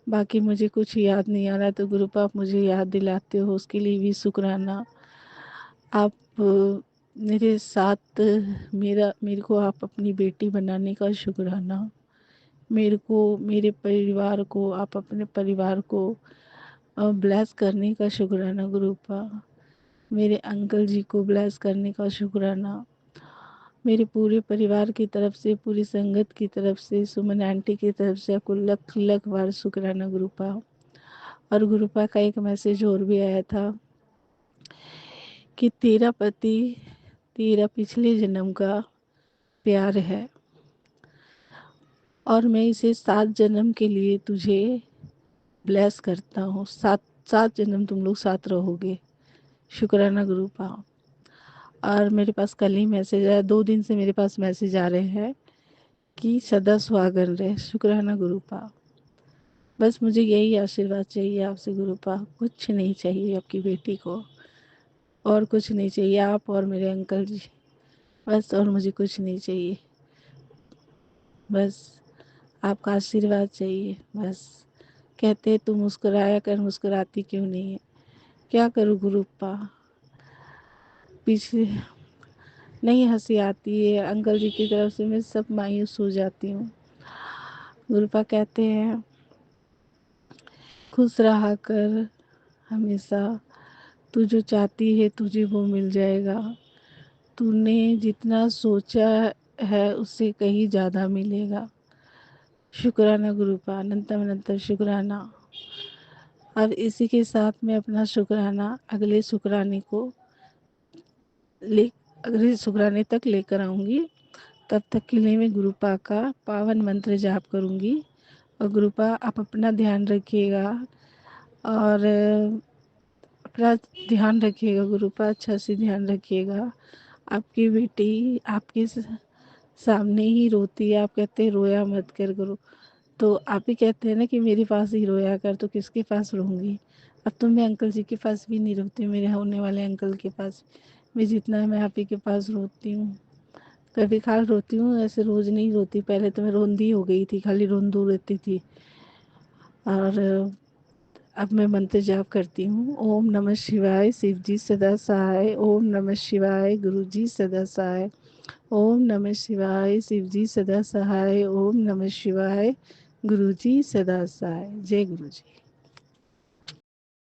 बाकी मुझे कुछ याद नहीं आ रहा तो गुरुपा आप मुझे याद दिलाते हो, उसके लिए भी शुक्राना। आप मेरे साथ मेरे को आप अपनी बेटी बनाने का शुक्राना। मेरे को, मेरे परिवार को, आप अपने परिवार को ब्लेस करने का शुक्राना गुरुपा। मेरे अंकल जी को ब्लेस करने का शुक्राना। मेरे पूरे परिवार की तरफ से, पूरी संगत की तरफ से, सुमन आंटी की तरफ से आपको लख लख बार शुक्राना गुरुपा। और गुरुपा का एक मैसेज और भी आया था कि तेरा पति तेरा पिछले जन्म का प्यार है और मैं इसे 7 जन्म के लिए तुझे ब्लेस करता हूँ। 7 जन्म तुम लोग साथ रहोगे। शुक्राना गुरुपा। और मेरे पास कल ही मैसेज आया, 2 दिन से मेरे पास मैसेज आ रहे हैं कि सदा सुहागन रहे। शुक्राना गुरुपा। बस मुझे यही आशीर्वाद चाहिए आपसे गुरुपा, कुछ नहीं चाहिए आपकी बेटी को, और कुछ नहीं चाहिए। आप और मेरे अंकल जी, बस, और मुझे कुछ नहीं चाहिए। बस आपका आशीर्वाद चाहिए। बस कहते तू मुस्कुराया कर, मुस्कुराती क्यों नहीं है? क्या करूँ गुरुपा, पीछे नहीं हंसी आती है। अंकल जी की तरफ से मैं सब मायूस हो जाती हूँ। गुरुपा कहते हैं खुश रहा कर हमेशा, तू जो चाहती है तुझे वो मिल जाएगा। तूने जितना सोचा है उससे कहीं ज़्यादा मिलेगा। शुक्राना गुरुपा, अनंतम अनंतम शुक्राना। और इसी के साथ मैं अपना शुक्राना अगले शुक्राने को ले अगले शुक्राने तक लेकर आऊँगी। तब तक के लिए मैं गुरुपा का पावन मंत्र जाप करूँगी। और गुरुपा आप अपना ध्यान रखिएगा और अपना ध्यान रखिएगा गुरुपा, अच्छा से ध्यान रखिएगा। आपकी बेटी आपके सामने ही रोती है, आप कहते हैं रोया मत कर गुरु, तो आप ही कहते हैं ना कि मेरे पास ही रोया कर, तो किसके पास रहूँगी? अब तो मैं अंकल जी के पास भी नहीं रोती हूँ, मेरे होने वाले अंकल के पास। मैं जितना है मैं आप ही के पास रोती हूँ। कभी खाल रोती हूँ, ऐसे रोज़ नहीं रोती। पहले तो मैं रोंदी हो गई थी, खाली रोंदू रहती थी। और अब मैं मंत्र जाप करती हूँ। ओम नमः शिवाय, शिव जी सदा सहाय। ओम नमः शिवाय, गुरु जी सदा सहाय। ओम नमः शिवाय, शिव जी सदा सहाय। ओम नमः शिवाय, गुरु जी सदा सहाय। जय गुरु जी।